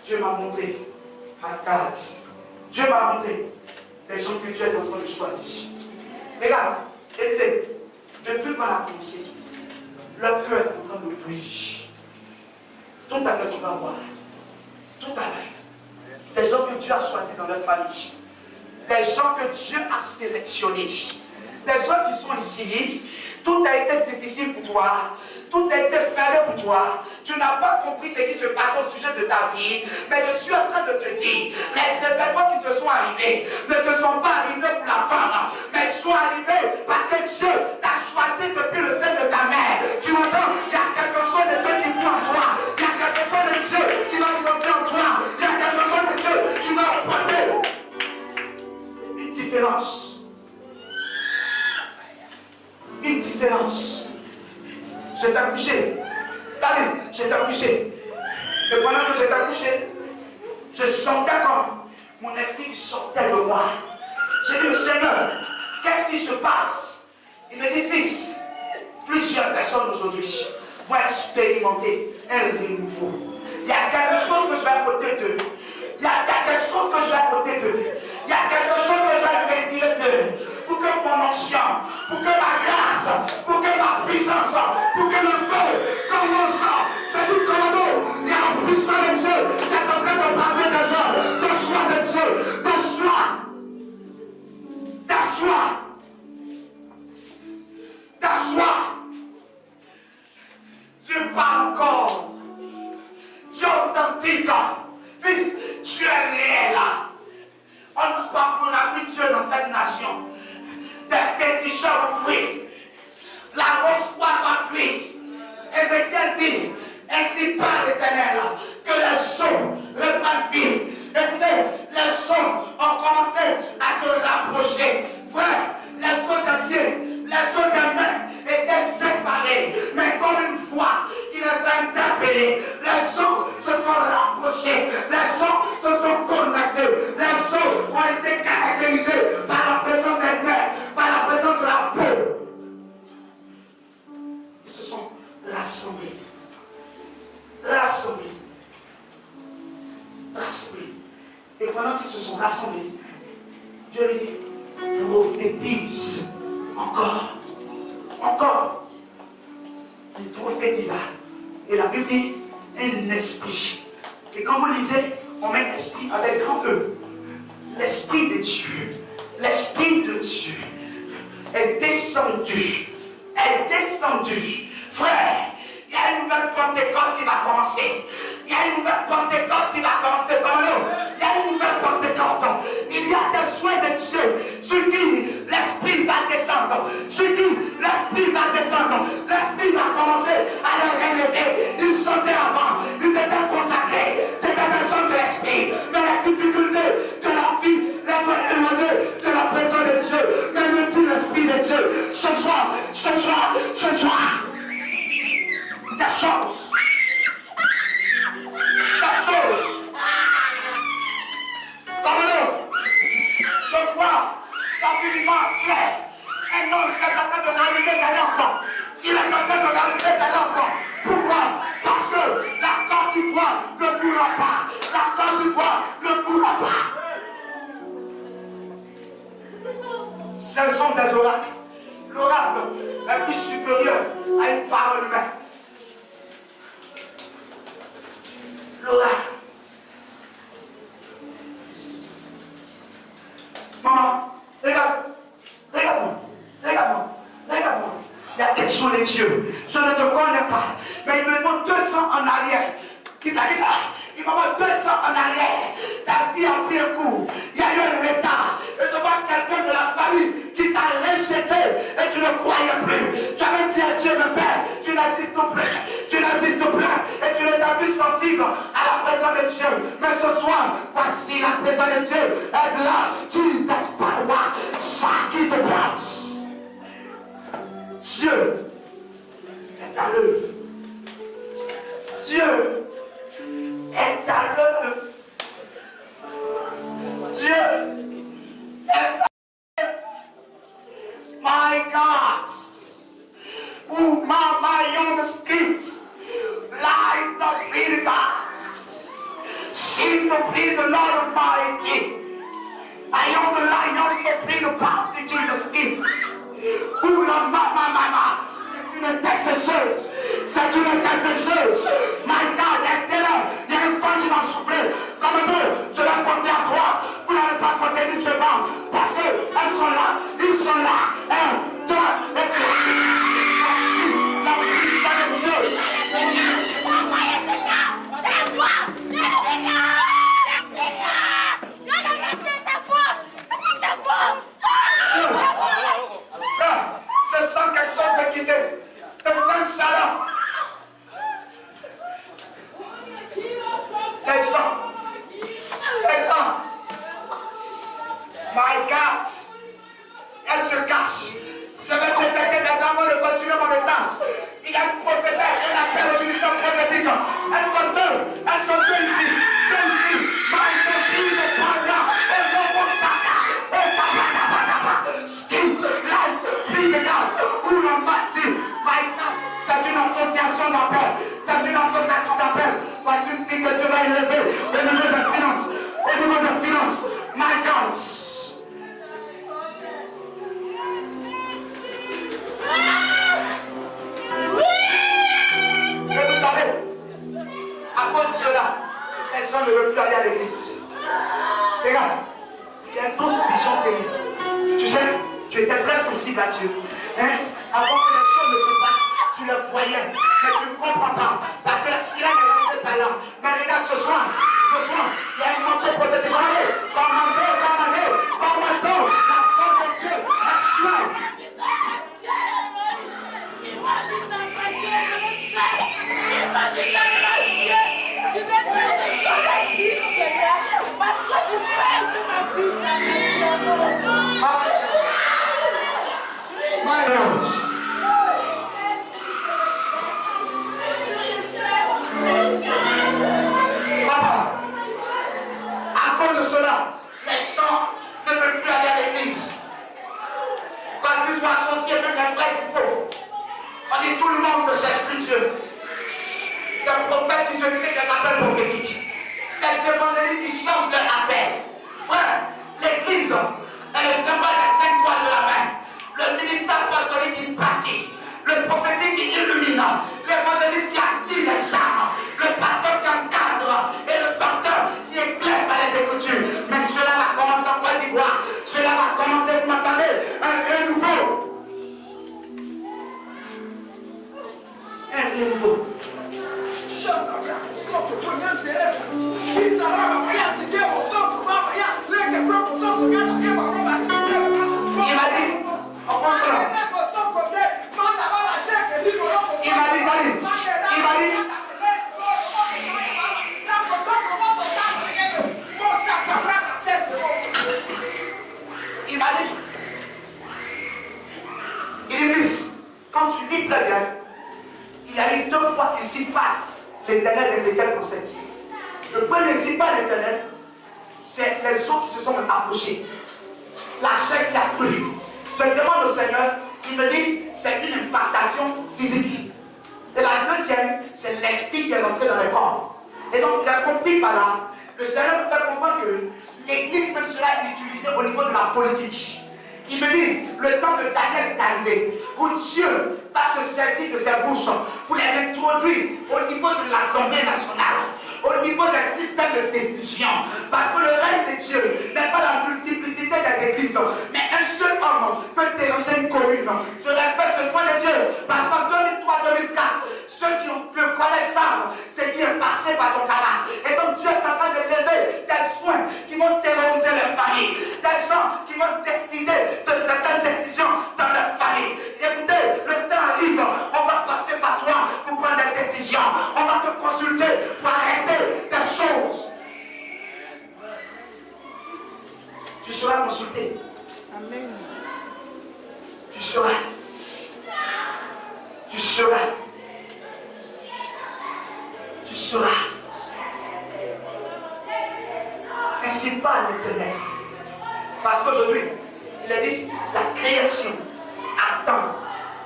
Dieu m'a montré à Gad. Dieu m'a montré les gens que tu es en train de choisir. Regarde, Élisée, depuis qu'on a commencé, leur cœur est en train de briller. Tout à l'heure, tu vas voir. Tout à l'heure. Les gens que Dieu a choisis dans leur famille. Des gens que Dieu a sélectionnés. Des gens qui sont ici. Tout a été difficile pour toi. Tout a été fermé pour toi. Tu n'as pas compris ce qui se passe au sujet de ta vie. Mais je suis en train de te dire, les événements qui te sont arrivés ne te sont pas arrivés pour la femme, mais sont arrivés parce que Dieu t'a choisi depuis le sein de ta mère. Tu m'entends? Il y a quelque chose de Dieu qui vit en toi. Il y a quelque chose de Dieu qui va monter en toi. Il y a quelque chose de Dieu qui va apporter une différence. Une différence. Je t'ai couché. David, je t'ai couché. Et pendant que je t'ai couché, je sentais comme mon esprit qui sortait de moi. J'ai dit, Seigneur, qu'est-ce qui se passe? Il me dit, fils, plusieurs personnes aujourd'hui vont expérimenter un renouveau. Il y a quelque chose que je vais apporter d'eux. Il y a quelque chose que je vais apporter d'eux. Il y a quelque chose que je vais retirer d'eux. Pour que mon onction, pour que ma grâce, pour que ma puissance, pour que le feu commence. C'est du commando. Il y a la puissance de Dieu qui est en train de parler des gens. Le choix de Dieu. Le choix. Ta choix. Ta choix. Dieu parle encore. Dieu authentique. Fils, Dieu est réel. On ne parlera plus Dieu dans cette nation. Des féticheurs ont fui. La rose-poire va fui. Ézéchiel dit, ainsi parle l'Éternel, que les eaux reprennent vie. Écoutez, les eaux ont commencé à se rapprocher. Frère, les eaux de pied, les eaux de main étaient séparées. Mais comme une fois qu'il les a interpellés, les eaux se sont rapprochées, les eaux se sont connectées, les eaux ont été caractérisées par la présence des nerfs, par la présence de la peau. Ils se sont rassemblés. Rassemblés. Rassemblés. Et pendant qu'ils se sont rassemblés, Dieu lui dit, prophétise encore. Encore. Il prophétisa. Et la Bible dit, un esprit. Et quand vous lisez, on met esprit avec grand E. L'esprit de Dieu. L'esprit de Dieu est descendu. Est descendu. Frère, il y a une nouvelle Pentecôte qui va commencer. Il y a une nouvelle Pentecôte qui va commencer dans nous. Il y a une nouvelle Pentecôte. Il y a des soins de Dieu sur qui l'Esprit va descendre. Sur qui l'Esprit va descendre. L'Esprit va commencer à les relever. Ils chantaient avant. Ils étaient consacrés. C'était des gens de l'Esprit. Mais la difficulté de la vie les a éloignés de la présence de Dieu. Mais me dit l'Esprit de Dieu. Ce soir. La chose. Comme je vois l'environnement clair. Un ange est en train de rallumer ta lampe. Il est en train de rallumer ta lampe. Pourquoi? Parce que la corde d'ivoire ne pourra pas. La corde d'ivoire ne pourra pas. Ce sont des oracles. L'oracle est plus supérieur à une parole humaine. L'oracle. Maman, regarde-moi. Il y a quelque chose de Dieu. Je ne te connais pas. Mais il me montre 200 en arrière. Il me montre 200 en arrière. Ta vie a pris un coup. Il y a eu un retard. Et je vois quelqu'un de la famille qui t'a rejeté et tu ne croyais plus. Tu avais dit à Dieu, mon Père, tu n'existes plus. Et tu n'étais plus sensible à la présence de Dieu. Mais ce soir, voici la présence de Dieu. Et là, Jesus power, shake the branch. Dieu est à l'œuvre. Dieu est à l'œuvre. Dieu est à l'œuvre. My God. Who my young spirit, like the breed God. Sing the breed the Lord Almighty. I am the lion, the breed of God, Jesus Christ. Who la mama. C'est une intercesseuse. C'est une intercesseuse. My God, il y a une femme qui m'a soufflé. Comme deux, je vais compter à toi. Vous n'allez pas compter du second. Parce qu'elles sont là. Ils sont là. 1, 2, et 3. Voici la puissance de Dieu. Je sens quelque chose me quitter. Je sens une chaleur. Descends. My God. Elle se cache. Je vais détecter des hommes de continuer mon message. Il y a une prophétesse, on appelle le ministère prophétique. Elles sont deux ici. My God, il ne parle pas. Et non, mon saga. Et tabatabadaba. Skin, light, please God. Ou le mati. My God, c'est une association d'appel. Voici une fille que Dieu va élever au niveau des finances. My God. Et vous savez, à cause de cela, les gens ne veulent plus aller à l'église. Regarde, il y a une autre vision terrible. Tu sais, tu étais très sensible à Dieu. Avant que les choses ne se passent, tu le voyais, mais tu ne comprends pas. Parce que la sirène est rentrée par là. Mais regarde ce soir, il y a une montée pour te demander. Commandez, la force de Dieu, la sueur. politiciens je leur appelle. Frère, l'église est le symbole des 5 toiles de la main. Le ministère apostolique qui bâtit. Le prophétique qui illumine. L'évangéliste qui active les âmes. Le pasteur qui encadre. Et le docteur qui éclaire par les Écritures. Mais cela va commencer en Côte d'Ivoire. Cela va commencer, vous m'entendez, un nouveau. Un nouveau. Il m'a dit, on pense là. Il m'a dit, il dit, fils, quand tu lis très bien, il y a eu 2 fois ici par l'Éternel d'Ézéchiel dans cette île. Le premier ici par l'Éternel, c'est les eaux qui se sont approchées. La chair qui a plu. Je demande au Seigneur, il me dit, c'est une impactation physique. Et la deuxième, c'est l'esprit qui est rentré dans le corps. Et donc, j'ai compris par là, le Seigneur me fait comprendre que l'église même sera utilisée au niveau de la politique. Il me dit, le temps de Daniel est arrivé, où Dieu va se saisir de ses bouches pour les introduire au niveau de l'Assemblée nationale, au niveau des systèmes de décision. Parce que le règne de Dieu n'est pas la multiplicité des églises, mais un seul homme peut déranger une commune. Je respecte ce point de Dieu, parce qu'en 2003-2004, ceux qui le connaissent savent ce qui est passé par son canal. Et donc Dieu est en train de lever des soins qui vont terroriser les familles, des gens qui vont décider de certaines décisions dans leur famille. Et écoutez, le temps arrive, on va passer par toi pour prendre des décisions. On va te consulter pour arrêter des choses. Tu seras consulté. Amen. Tu seras. Tu seras. Tu seras. Ainsi parle l'Éternel. Parce qu'aujourd'hui, il a dit, la création attend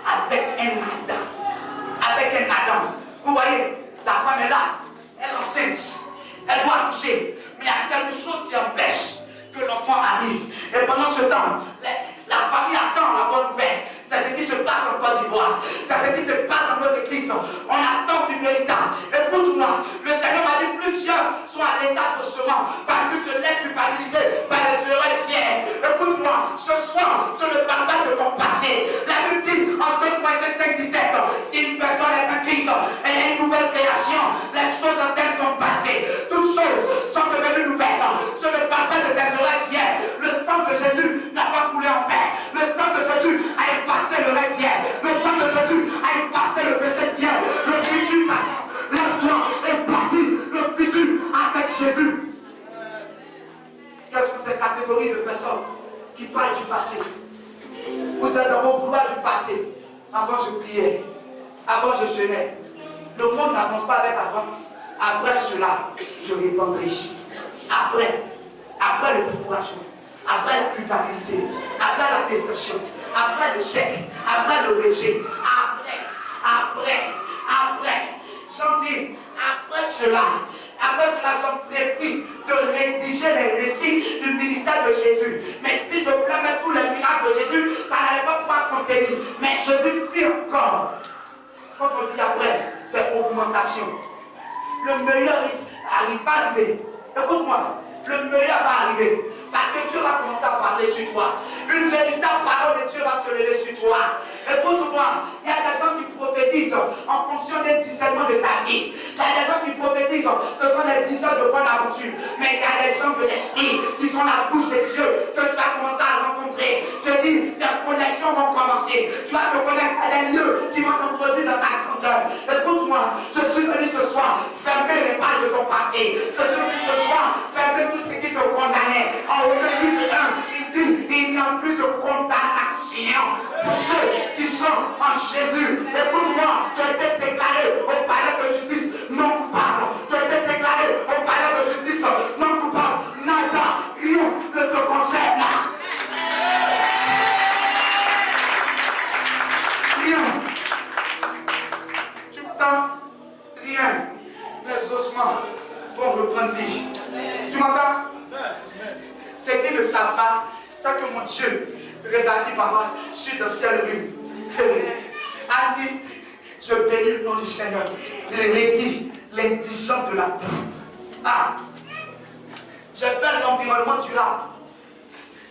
avec un Adam. Avec un Adam. Vous voyez, la femme est là, elle est enceinte, elle doit accoucher, mais il y a quelque chose qui empêche que l'enfant arrive. Et pendant ce temps, la famille attend la bonne nouvelle. C'est ce qui se passe en Côte d'Ivoire. C'est ce qui se passe dans nos églises. On attend du véritable. Écoute-moi, le Seigneur m'a dit plusieurs sont à l'état de semence parce qu'ils se laissent culpabiliser par les héritiers. Écoute-moi, ce soir, je ne parle pas de ton passé. La Bible dit en 2 Corinthiens 5:17, si une personne est en Christ, elle est une nouvelle création. Les choses anciennes sont passées. Toutes choses sont devenues nouvelles. Je ne parle pas de tes héritiers. Le sang de Jésus n'a pas coulé en vain. Le sang de Jésus a effacé le héritier. Le sang de Jésus a effacé le péché d'hier. Le futur maintenant. L'histoire est partie. Le futur avec Jésus. Quelles sont ces catégories de personnes qui parlent du passé? Vous êtes dans vos couloirs du passé. Avant je priais. Avant je jeûnais. Le monde n'avance pas avec avant. Après cela, je répondrai. Après le découragement, après la culpabilité, après la déception, après l'échec, après le rejet, après, j'en dis, après cela, j'entrepris de rédiger les récits du ministère de Jésus. Mais si je voulais mettre tous les miracles de Jésus, ça n'allait pas pouvoir contenir. Mais Jésus fit encore. Quand on dit après, c'est augmentation. Le meilleur n'arrive pas à arriver. Écoute-moi, le meilleur va arriver. Parce que Dieu va commencer à parler sur toi. Une véritable parole de Dieu va se lever sur toi. Écoute-moi, il y a des gens qui prophétisent en fonction des discernements de ta vie. Il y a des gens qui prophétisent, ce sont des diseurs de bonne aventure. Mais il y a des gens de l'esprit qui sont la bouche de Dieu que tu vas commencer à rencontrer. Je dis, tes connexions vont commencer. Tu vas te connecter à des lieux qui vont t'introduire dans ta grandeur. Écoute-moi, je suis venu ce soir fermer les pages de ton passé. Je suis venu ce soir fermer tout ce qui te condamnait. En Romains 8:1, il dit, il n'y a plus de condamnation pour ceux qui sont en Jésus. Écoute-moi, tu as été déclaré au palais de justice non coupable. Tu as été déclaré au palais de justice non coupable. Nada, rien ne te concerne. Rien. Tu m'entends? Rien. Les ossements vont reprendre vie. Tu papa, sur le ciel, lui. A dit, je bénis le nom du Seigneur. Il rédit l'indigent de la terre. Ah, j'ai fait l'environnement durable.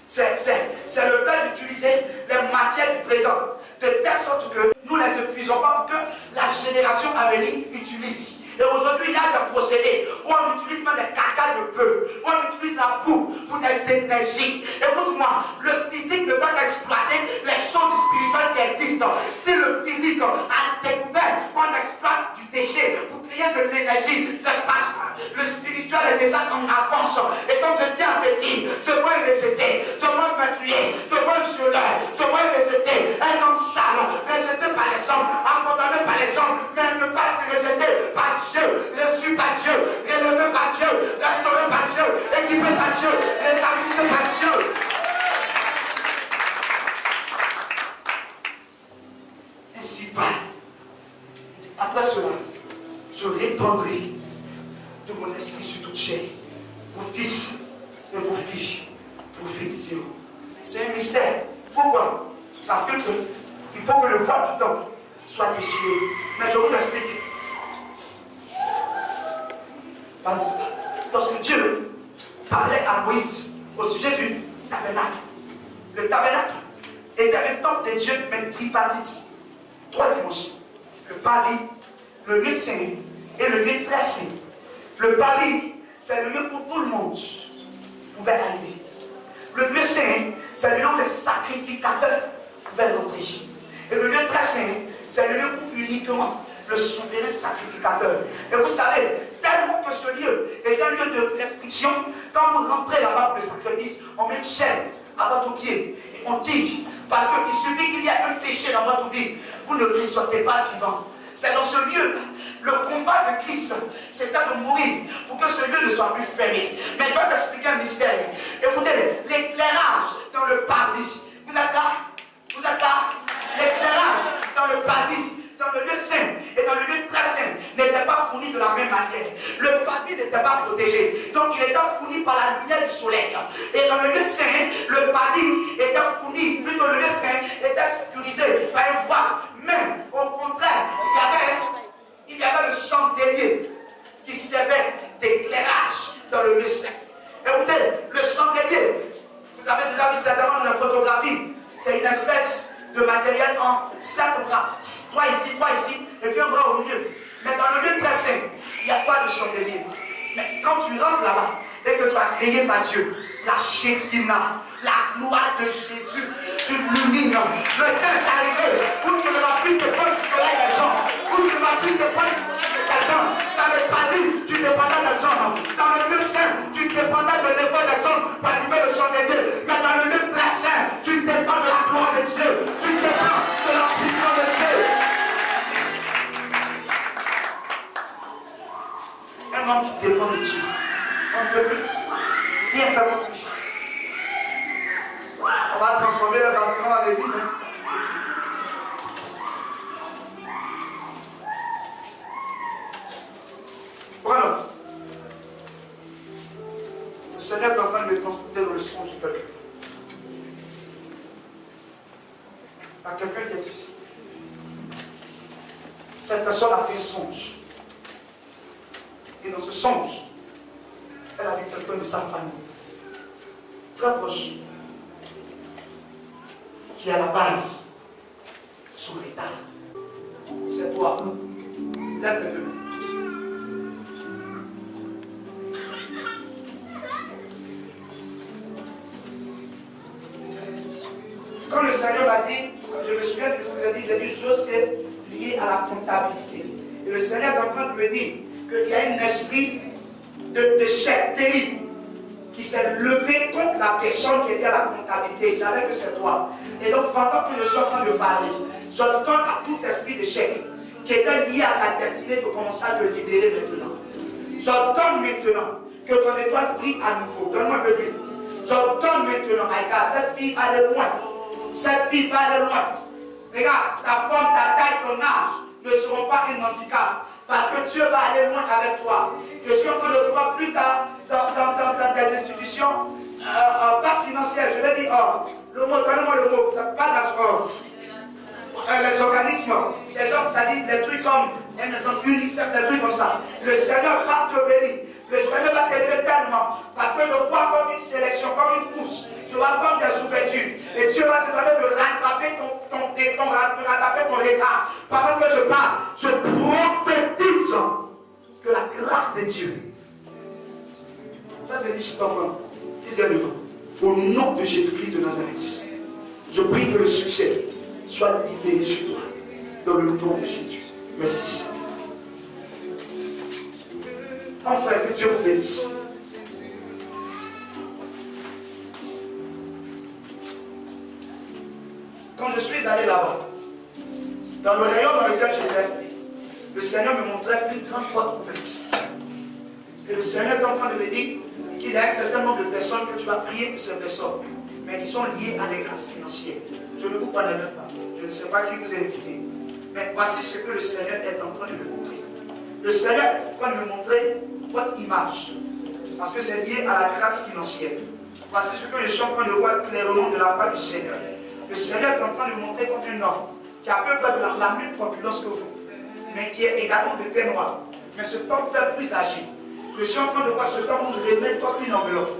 C'est le fait d'utiliser les matières du présent de telle sorte que nous ne les épuisons pas pour que la génération à venir utilise. Et aujourd'hui, il y a des procédés où on utilise même des caca de peu, où on utilise la boue pour des énergies. Écoute-moi, le physique ne va qu'exploiter les choses spirituelles qui existent. Si le physique a découvert qu'on exploite du déchet pour créer de l'énergie, c'est parce que le spirituel est déjà en avance. Et comme je dis à petit, je vois le rejeter, je vois le meurtrier, je vois le violeur, je vois le rejeter, un homme sale, rejeté par les hommes, abandonné par les hommes, mais ne pas être rejeté par Dieu, reçu par Dieu, relevé par Dieu, restauré par Dieu, équipé par Dieu, rétabli par Dieu. Ainsi pas. Après cela, je répandrai de mon esprit sur toute chair. Vos fils et vos filles prophétiseront. C'est un mystère. Pourquoi? Parce que il faut que le voile du temple soit déchiré. Mais je vous explique. Lorsque Dieu parlait à Moïse au sujet du tabernacle, le tabernacle était le temple de Dieu, mais tripartite. 3 dimensions. Le pavis, le lieu saint et le lieu très saint. Le pavis, c'est le lieu où tout le monde pouvait arriver. Le lieu saint, c'est le lieu où les sacrificateurs pouvaient rentrer. Et le lieu très saint, c'est le lieu où uniquement le souverain sacrificateur. Et vous savez, tellement que ce lieu est un lieu de restriction, quand vous rentrez là-bas pour le sacrifice, on met une chaîne à votre pied et on tire. Parce qu'il suffit qu'il y ait un péché dans votre vie, vous ne ressortez pas vivant. C'est dans ce lieu, le combat de Christ, c'était de mourir pour que ce lieu ne soit plus fermé. Mais je vais t'expliquer un mystère. Écoutez, l'éclairage dans le pavis. Vous êtes là? Vous êtes là? L'éclairage dans le pavis, dans le lieu saint et dans le lieu très saint n'était pas fourni de la même manière. Le pavis n'était pas protégé. Donc il était fourni par la lumière du soleil. Et dans le lieu saint, le pavis était fourni, plutôt le lieu saint était sécurisé par un voile. Mais au contraire, il y avait le chandelier qui servait d'éclairage dans le lieu saint. Écoutez, le chandelier, vous avez déjà vu certainement dans la photographie, c'est une espèce de matériel en 7 bras, 3 ici, et puis un bras au milieu. Mais dans le lieu très saint, il n'y a pas de chandelier. Mais quand tu rentres là-bas, et que tu as créé par Dieu, la Shekinah, la gloire de Jésus, tu illumines. Le temps est arrivé où tu ne vas plus te prendre du soleil des gens, où tu ne vas plus te prendre du soleil de quelqu'un. Dans le paradis, tu dépendais des hommes. Dans le lieu saint, tu dépendais de l'effort des hommes pour allumer le chandelier. Mais dans le lieu très saint, tu dépends de la gloire de Dieu. Tu dépends de la puissance de Dieu. Un homme qui dépend de Dieu, on ne peut plus rien faire pour lui. On va transformer le bâtiment en église. Voilà. Le Seigneur est en train de me transporter dans le songe de quelqu'un. Il y a quelqu'un qui est ici. Cette personne a fait un songe. Et dans ce songe, elle a vu quelqu'un de sa famille, très proche, qui est à la base de son état. Cette fois, lève les deux. Quand le Seigneur m'a dit, je me souviens de ce qu'il a dit, il a dit, Joseph lié à la comptabilité. Et le Seigneur est en train de me dire qu'il y a un esprit de chèque terrible qui s'est levé contre la personne qui est liée à la comptabilité. Il savait que c'est toi. Et donc, pendant que je suis en train de parler, j'entends à tout esprit de chèque qui était lié à ta destinée de commencer à te libérer maintenant. J'entends maintenant que ton étoile brille à nouveau. Donne-moi un peu d'huile. J'entends maintenant, Aïka, cette fille va aller loin. Cette fille va aller loin. Regarde, ta forme, ta taille, ton âge ne seront pas un handicap. Parce que Dieu va aller loin avec toi. Je suis en train de te plus tard dans des institutions, pas financières, je vais dire Le mot, donnez-moi le mot, ça pas la les organismes, ces gens, ça dit les trucs comme UNICEF, des trucs comme ça. Le Seigneur va te bénir. Le Seigneur va t'élever tellement. Parce que je vois comme une sélection, comme une course. Je vois comme des ouvertures. Et Dieu va te demander de rattraper ton retard. Pendant que je parle, je prophétise que la grâce de Dieu va venir sur ton front. Au nom de Jésus-Christ de Nazareth, je prie que le succès soit libéré sur toi. Dans le nom de Jésus. Merci. Enfin, que Dieu vous bénisse. Quand je suis allé là-bas, dans le rayon dans lequel j'étais, le Seigneur me montrait une grande porte ouverte. Et le Seigneur est en train de me dire qu'il y a un certain nombre de personnes que tu vas prier pour ces personnes, mais qui sont liées à des grâces financières. Je ne vous connais même pas. Je ne sais pas qui vous a invité. Mais voici ce que le Seigneur est en train de me montrer. Le Seigneur est en train de me montrer votre image. Parce que c'est lié à la grâce financière. Voici ce que je suis en train de voir clairement de la part du Seigneur. Le Seigneur est en train de me montrer comme un homme qui a peu près de la même population que vous, mais qui est également de teint noir. Mais ce homme fait plus âgé. Je suis en train de voir ce homme remettre comme une enveloppe.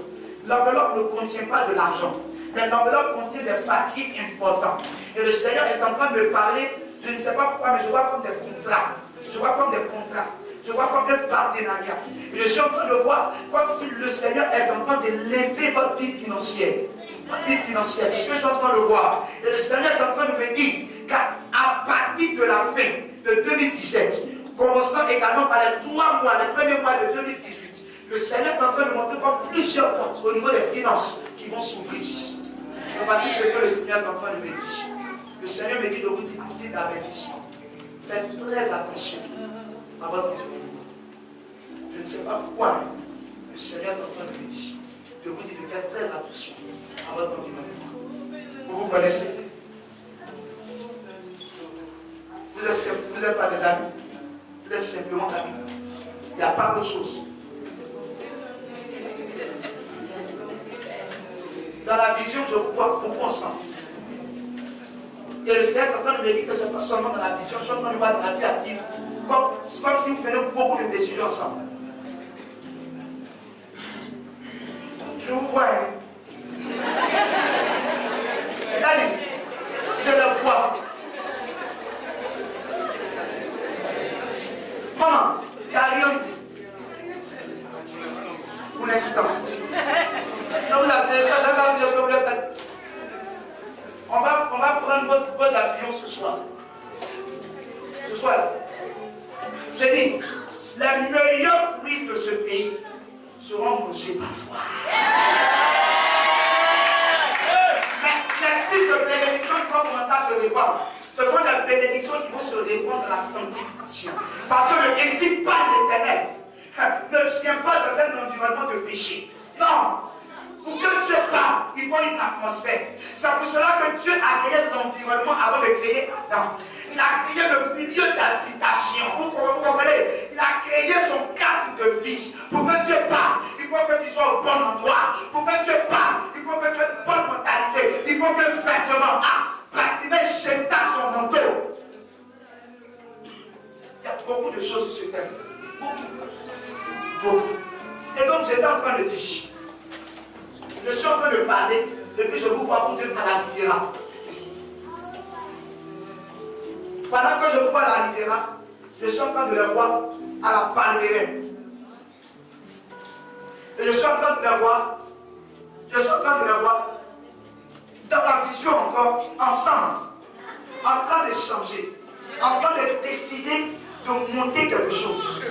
L'enveloppe ne contient pas de l'argent, mais l'enveloppe contient des papiers importants. Et le Seigneur est en train de me parler, je ne sais pas pourquoi, mais je vois comme des contrats. Je vois comme des contrats. Je vois comme un partenariat. Et je suis en train de voir comme si le Seigneur est en train de lever votre vie financière. Votre vie financière, c'est ce que je suis en train de voir. Et le Seigneur est en train de me dire qu'à partir de la fin de 2017, commençant également par les 3 mois, les premiers mois de 2018, le Seigneur est en train de montrer comme plusieurs portes au niveau des finances qui vont s'ouvrir. Et voici ce que le Seigneur est en train de me dire. Le Seigneur me dit de vous dire un petit avertissement. Faites très attention à votre environnement. Je ne sais pas pourquoi le Seigneur est en train de me dire de vous dire de faire très attention à votre environnement. Vous connaissez? Vous n'êtes pas des amis. Vous êtes simplement amis. Il n'y a pas d'autre chose. Dans la vision, je vous vois beaucoup ensemble. Et le Seigneur est en train de me dire que ce n'est pas seulement dans la vision, je suis en train de voir dans la vie active, comme si vous prenez beaucoup de décisions ensemble. Je vous vois, hein. Regardez, je le vois. Comment? Il n'y a rien vu. Pour l'instant. Donc là, c'est pas le problème. On va prendre vos avions ce soir. Ce soir. J'ai dit, les meilleurs fruits de ce pays seront mangés par toi. Les types de bénédictions qui vont commencer à se répandre, ce sont des bénédictions qui vont se répandre dans la sanctification. Parce que le principe pas l'éternel ne vient pas dans un environnement de péché. Non. Pour que Dieu parle, il faut une atmosphère. C'est pour cela que Dieu a créé l'environnement avant de créer Adam. Il a créé le milieu d'habitation. Vous comprenez? Il a créé son cadre de vie. Pour que Dieu parle, il faut que tu sois au bon endroit. Pour que Dieu parle, il faut que tu aies une bonne mentalité. Il faut que le vêtement, Bartimée jeta son manteau. Il y a beaucoup de choses sur ce thème. Beaucoup. Et donc j'étais en train de dire, je suis en train de parler, et puis je vous vois vous deux à la Riviera. Pendant que je vous vois à la Riviera, je suis en train de le voir à la Palmeraie. Et je suis en train de le voir, dans la vision encore, ensemble, en train d'échanger, en train de décider de monter quelque chose.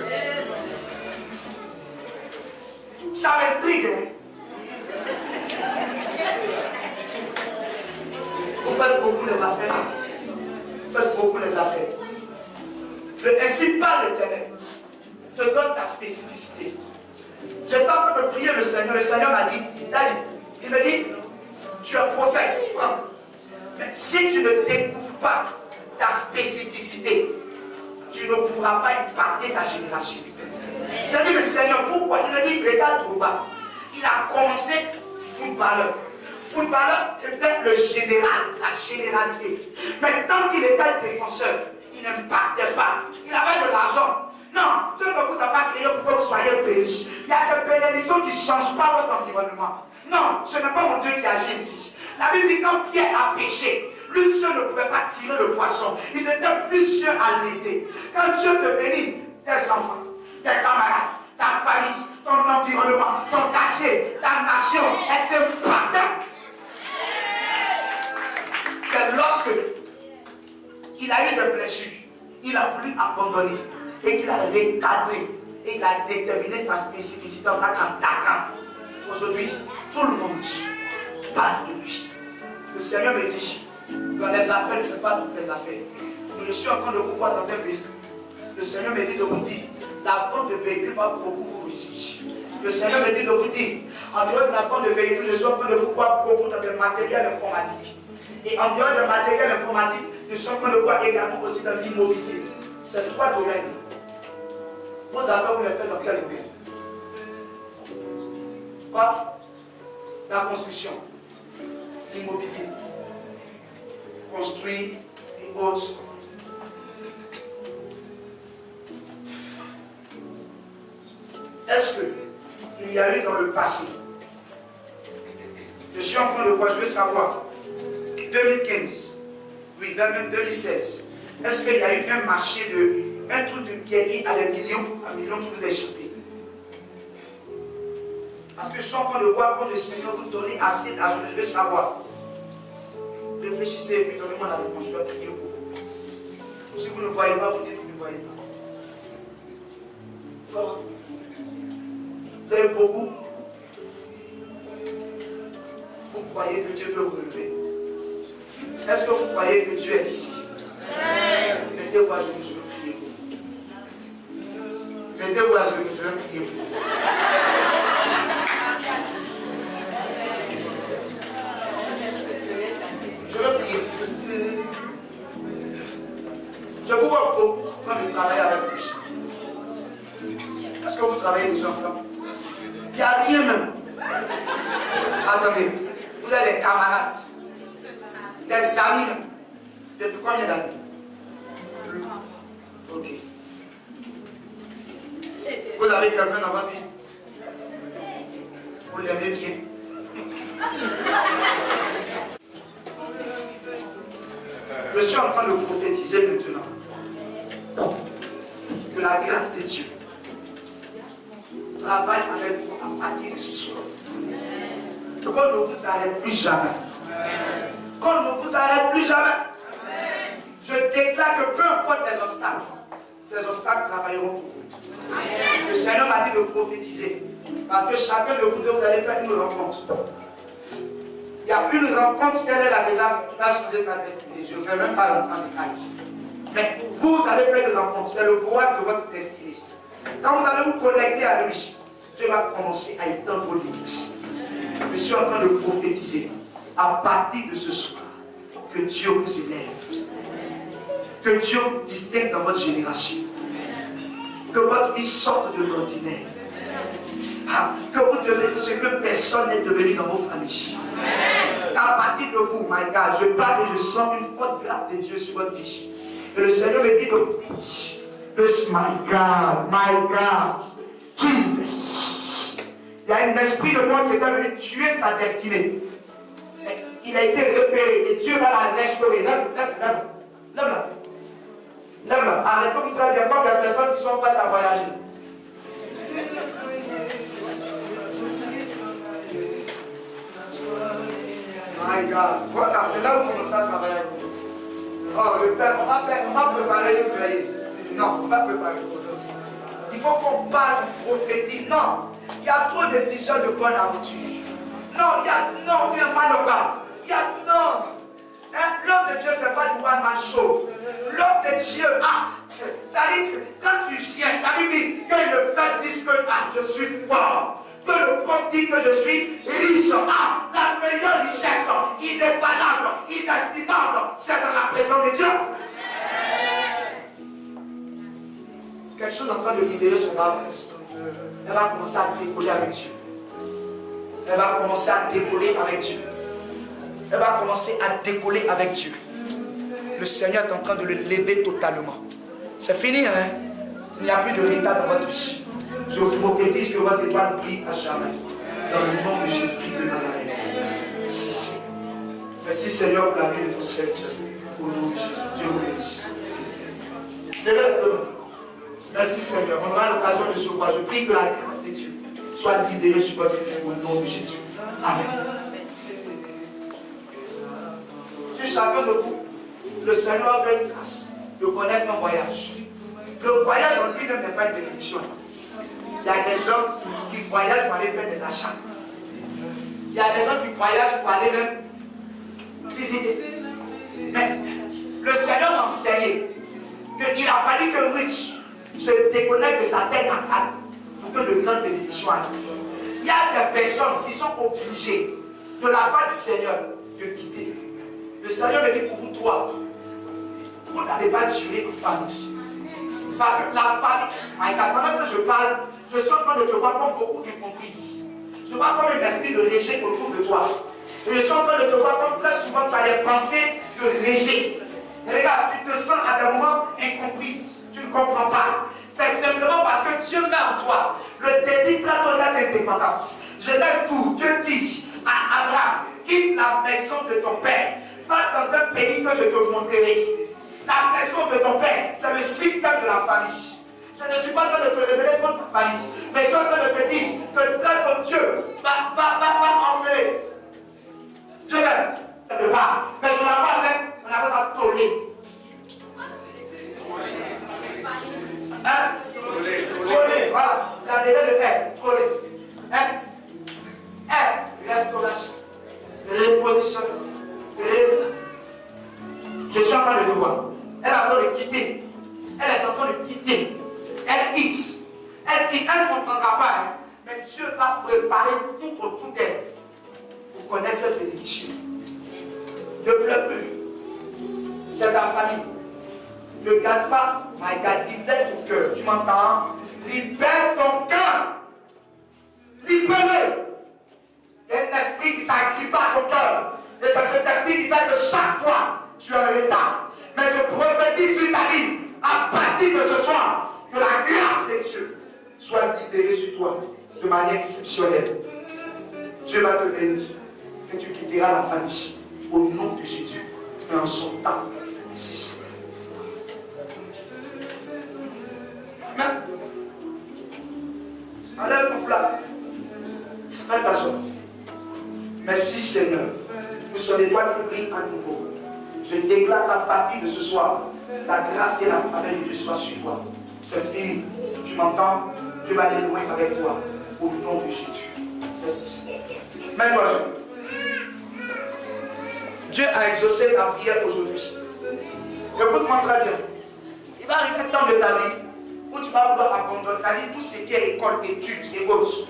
Ça m'intrigue, hein? Vous faites beaucoup les affaires. Vous faites beaucoup les affaires. Le principal de l'éternel te donne ta spécificité. J'étais en train de prier le Seigneur m'a dit, il me dit, tu es prophète, mais si tu ne découvres pas ta spécificité, tu ne pourras pas impacter ta génération. J'ai dit, mais Seigneur, pourquoi? Il me dit, regarde Trouba. Il a commencé footballeur. Footballeur, c'était le général, la généralité. Mais tant qu'il était défenseur, il n'impactait pas. Il avait de l'argent. Non, Dieu ne vous a pas créé pour que vous soyez riches. Il y a des bénédictions qui ne changent pas votre environnement. Non, ce n'est pas mon Dieu qui agit ici. La Bible dit quand Pierre a péché, Lucien ne pouvait pas tirer le poisson. Ils étaient plusieurs à l'aider. Quand Dieu te bénit, tes enfants, tes camarades, ta famille, ton environnement, ton quartier, ta nation est impactée. C'est lorsque il a eu des blessures, il a voulu abandonner et qu'il a recadré et il a déterminé sa spécificité en tant qu'attaquant. Aujourd'hui, tout le monde parle de lui. Le Seigneur me dit, dans les affaires, ne fais pas toutes les affaires. Je suis en train de vous voir dans un véhicule. Le Seigneur me dit de vous dire, la vente de véhicules va beaucoup vous réussir. Le Seigneur me dit de vous dire, en dehors de la vente de véhicules, je suis en train de vous voir beaucoup dans le matériel informatique. Et en dehors du matériel informatique, je suis en train de voir également aussi dans l'immobilier. C'est trois domaines. Vos affaires, vous les faites dans quel domaine? Quoi? La construction, l'immobilier, construire et autres. Est-ce qu'il y a eu dans le passé, je suis en train de voir, je veux savoir, 2015, oui, même 2016, est-ce qu'il y a eu un marché un truc de guerrier à des millions qui vous a échappé? Parce que je suis en train de voir quand le Seigneur vous donne assez d'argent, je veux savoir. Réfléchissez et puis donnez-moi la réponse, je vais prier pour vous. Si vous ne voyez pas, vous dites que vous ne voyez pas. Comment? Vous avez beaucoup. Vous croyez que Dieu peut vous relever? Est-ce que vous croyez que Dieu est ici? Mettez-vous à genoux, je veux prier pour vous. Mettez-vous à genoux, je veux prier pour vous. Je veux prier. Je vous vois beaucoup quand vous travaillez avec lui. Est-ce que vous travaillez déjà ensemble? Il n'y a rien même. Attendez, vous avez des camarades, des amis. Depuis combien d'années? Ok. Vous avez quelqu'un dans votre vie? Vous l'aimez bien? Je suis en train de prophétiser maintenant que la grâce de Dieu travaille avec vous à partir de ce soir. Qu'on ne vous arrête plus jamais. Qu'on ne vous arrête plus jamais. Je déclare que peu importe les obstacles, ces obstacles travailleront pour vous. Le Seigneur m'a dit de prophétiser. Parce que chacun de vous deux, vous allez faire une rencontre. Il y a une rencontre qu'elle est là déjà qui va changer sa destinée. Je ne vais même pas rentrer en détail. Mais vous allez faire une rencontre. C'est le brouillage de votre destinée. Quand vous allez vous connecter à lui, Dieu va commencer à étendre vos limites. Je suis en train de prophétiser à partir de ce soir que Dieu vous élève. Que Dieu vous distingue dans votre génération. Que votre vie sorte de l'ordinaire. Que vous devenez ce que personne n'est devenu dans vos familles. À partir de vous, my God, je parle et je sens une forte grâce de Dieu sur votre vie. Et le Seigneur me dit de vous dire, my God, Jesus. Il y a un esprit de mort qui est venu tuer sa destinée. Il a été repéré et Dieu va la restaurer. Lève-la. Arrête comme tu vas dire, comme les personnes qui sont prêtes à voyager. My God, voilà, c'est là où on commence à travailler avec nous. Oh, le Père, on va préparer une veille. Non, on va préparer. Il faut qu'on parle prophétique. Non, il y a trop de décisions de bonne aventure. Non, il y a non, we are man of God. Il y a non. L'œuvre de Dieu, ce n'est pas du one-man show. L'œuvre de Dieu, ça dit que quand tu viens, ça dit que le fait dise que je suis fort. Que le peuple dit que je suis riche. La meilleure richesse, inéballable, inestimable, c'est dans la présence de Dieu. Quelque chose est en train de libérer son âme. Elle va commencer à décoller avec Dieu. Elle va commencer à décoller avec Dieu. elle va commencer à décoller avec Dieu. Le Seigneur est en train de le lever totalement. C'est fini, hein? Il n'y a plus de retard dans votre vie. Je vous prophétise que votre étoile brille à jamais. Dans le nom de Jésus-Christ de Nazareth. Merci Seigneur. Merci Seigneur pour la vie de ton serviteur. Au nom de Jésus. Dieu vous bénisse. Merci Seigneur. On aura l'occasion de se voir. Je prie que la grâce de Dieu soit libérée sur votre vie au nom de Jésus. Amen. Sur chacun de vous, le Seigneur a fait une grâce de connaître un voyage. Le voyage en lui-même n'est pas une bénédiction. Il y a des gens qui voyagent pour aller faire des achats. Il y a des gens qui voyagent pour aller même visiter. Mais le Seigneur m'a enseigné qu'il a fallu que Rich se déconnecte de sa terre natale pour que de grandes bénédictions arrivent. Il y a des personnes qui sont obligées de la part du Seigneur de quitter. Le Seigneur me dit pour vous trois, vous n'allez pas tuer une famille. Parce que la famille, pendant que je parle, je suis en train de te voir comme beaucoup d'incomprises. Je vois comme un esprit de rejet autour de toi. Et je suis en train de te voir comme très souvent tu as des pensées de rejet. Et regarde, tu te sens à des moments incomprise. Tu ne comprends pas. C'est simplement parce que Dieu met en toi le désir très total d'indépendance. Je lève tout. Dieu dit à Abraham, quitte la maison de ton père. Va dans un pays que je te montrerai. La maison de ton père, c'est le système de la famille. Je ne suis pas en train de te révéler contre ta famille, mais je suis en train de te dire que ton Dieu va enlever. Je l'aime. Mais je la vois avec, on appelle ça toller. Hein? Toller, voilà. La levée de être, toller. Hein? Restauration. Repositionnement. Je suis en train de le voir. Elle est en train de quitter. Elle est en train de quitter. Elle quitte. Elle quitte. Elle ne comprendra pas. Hein? Mais Dieu va préparer tout autour d'elle pour connaître cette bénédiction. Ne pleure plus. C'est ta famille. Ne garde pas. My God, libère ton cœur. Tu m'entends? Libère ton cœur. Libère-le. Il y a un esprit qui s'agrippe à ton cœur. Et c'est cet esprit qui fait que chaque fois tu es en retard. Mais je prophétise sur ta vie, à partir de ce soir, que la grâce de Dieu soit libérée sur toi de manière exceptionnelle. Dieu va te bénir et tu quitteras la famille au nom de Jésus et en son temps. Merci. Amen. Enlève ton flamme. Fais ta soeur. Merci Seigneur. Nous sommes les doigts qui brillent à nouveau. Je déclare à partir de ce soir, la grâce et la faveur de Dieu soient sur toi. C'est fini. Tu m'entends? Dieu va aller loin avec toi. Au nom de Jésus. Merci. Mets-toi genoux. Dieu a exaucé ta prière aujourd'hui. Écoute-moi très bien. Il va arriver un temps de ta vie où tu vas vouloir abandonner. C'est-à-dire tout ce qui est école, études et autres.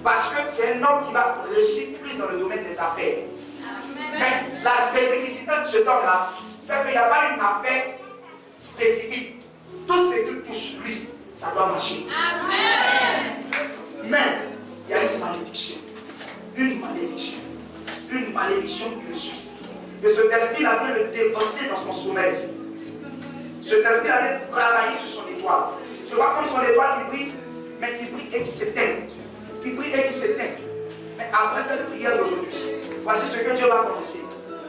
Parce que c'est un homme qui va réussir plus dans le domaine des affaires. Mais la spécificité de ce homme-là, c'est qu'il n'y a pas une affaire spécifique. Tout ce qui touche lui, ça doit marcher. Amen. Mais il y a une malédiction. Une malédiction. Une malédiction qui le suit. Et cet esprit-là vient le dépenser dans son sommeil. Cet esprit-là vient travailler sur son étoile. Je vois comme son étoile qui brille, mais qui brille et qui s'éteint. Qui brille et qui s'éteint. Mais après cette prière d'aujourd'hui, voici ce que Dieu va commencer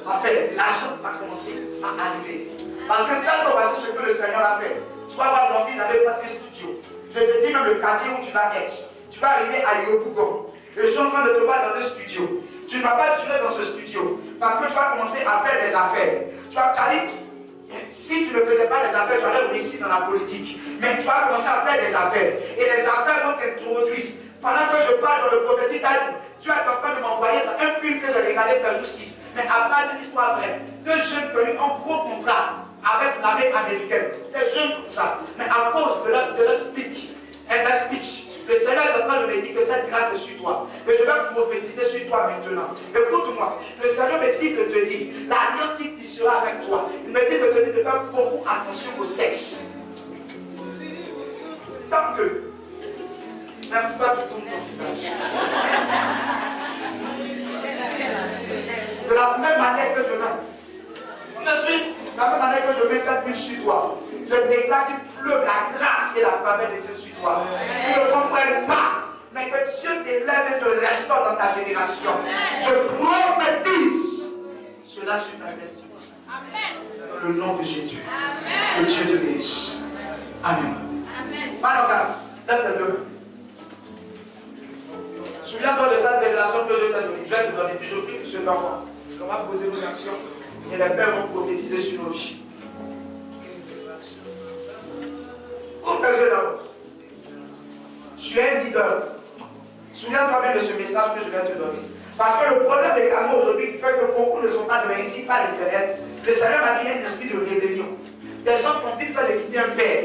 à faire. L'argent va commencer à arriver. Parce que quand voici ce que le Seigneur a fait, tu vas avoir l'envie d'aller voir un studio. Je te dis même le quartier où tu vas être. Tu vas arriver à Yopougon. Et je suis en train de te voir dans un studio. Tu ne vas pas durer dans ce studio. Parce que tu vas commencer à faire des affaires. Tu vas aller. Si tu ne faisais pas des affaires, tu allais réussir dans la politique. Mais tu vas commencer à faire des affaires. Et les affaires vont s'introduire. Pendant que je parle dans le prophétique, tu es en train de m'envoyer dans un film que j'ai regardé ce jour-ci. Mais après une histoire vraie. Deux jeunes qui ont eu un gros contrat avec l'armée américaine. Des jeunes comme ça. Mais à cause de leur speech, le Seigneur est en train de me dire que cette grâce est sur toi. Et je vais prophétiser sur toi maintenant. Écoute-moi. Le Seigneur me dit de te dire l'alliance qui tissera avec toi. Il me dit de te dire de faire beaucoup attention au sexe. Tant que même toi tu tournes ton visage. De la même manière que je mets. Je suis, de la même manière que je mets cette huile sur toi. Je déclare qu'il pleuve la grâce et la faveur de Dieu sur toi. Tu ne comprends pas, mais que Dieu t'élève et te restaure dans ta génération. Je prophétise cela sur ta destinée. Dans le nom de Jésus. Que Dieu te bénisse. Amen. Maintenant, lève tes deux mains. Souviens-toi de cette révélation que je t'ai donnée. Je vais te donner. Puis je prie que cet enfant, on va poser nos actions et les pères vont prophétiser sur nos vies. Ouvre tes yeux d'abord. Tu es un leader. Souviens-toi bien de ce message que je vais te donner. Parce que le problème des Cameroun aujourd'hui qui fait que beaucoup ne sont pas réussis par l'internet, le Seigneur m'a dit qu'il y a un esprit de rébellion. Des gens qui ont vite fait de quitter un père.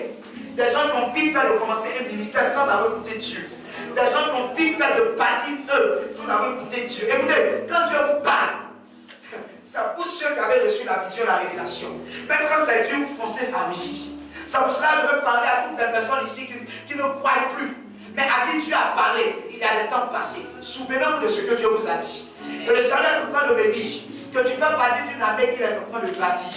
Des gens qui ont vite fait de commencer un ministère sans avoir écouté Dieu. Des gens qui ont vite fait de bâtir eux sans avoir écouté Dieu. Écoutez, quand Dieu vous parle, ça pousse ceux qui avaient reçu la vision, la révélation. Même quand c'est Dieu, vous foncez, ça réussit. C'est pour cela que je veux parler à toutes les personnes ici qui ne croient plus. Mais à qui Dieu a parlé, il y a des temps passés. Souvenez-vous de ce que Dieu vous a dit. Et le Seigneur est en train de me dire que tu vas partir d'une armée qui est en train de bâtir.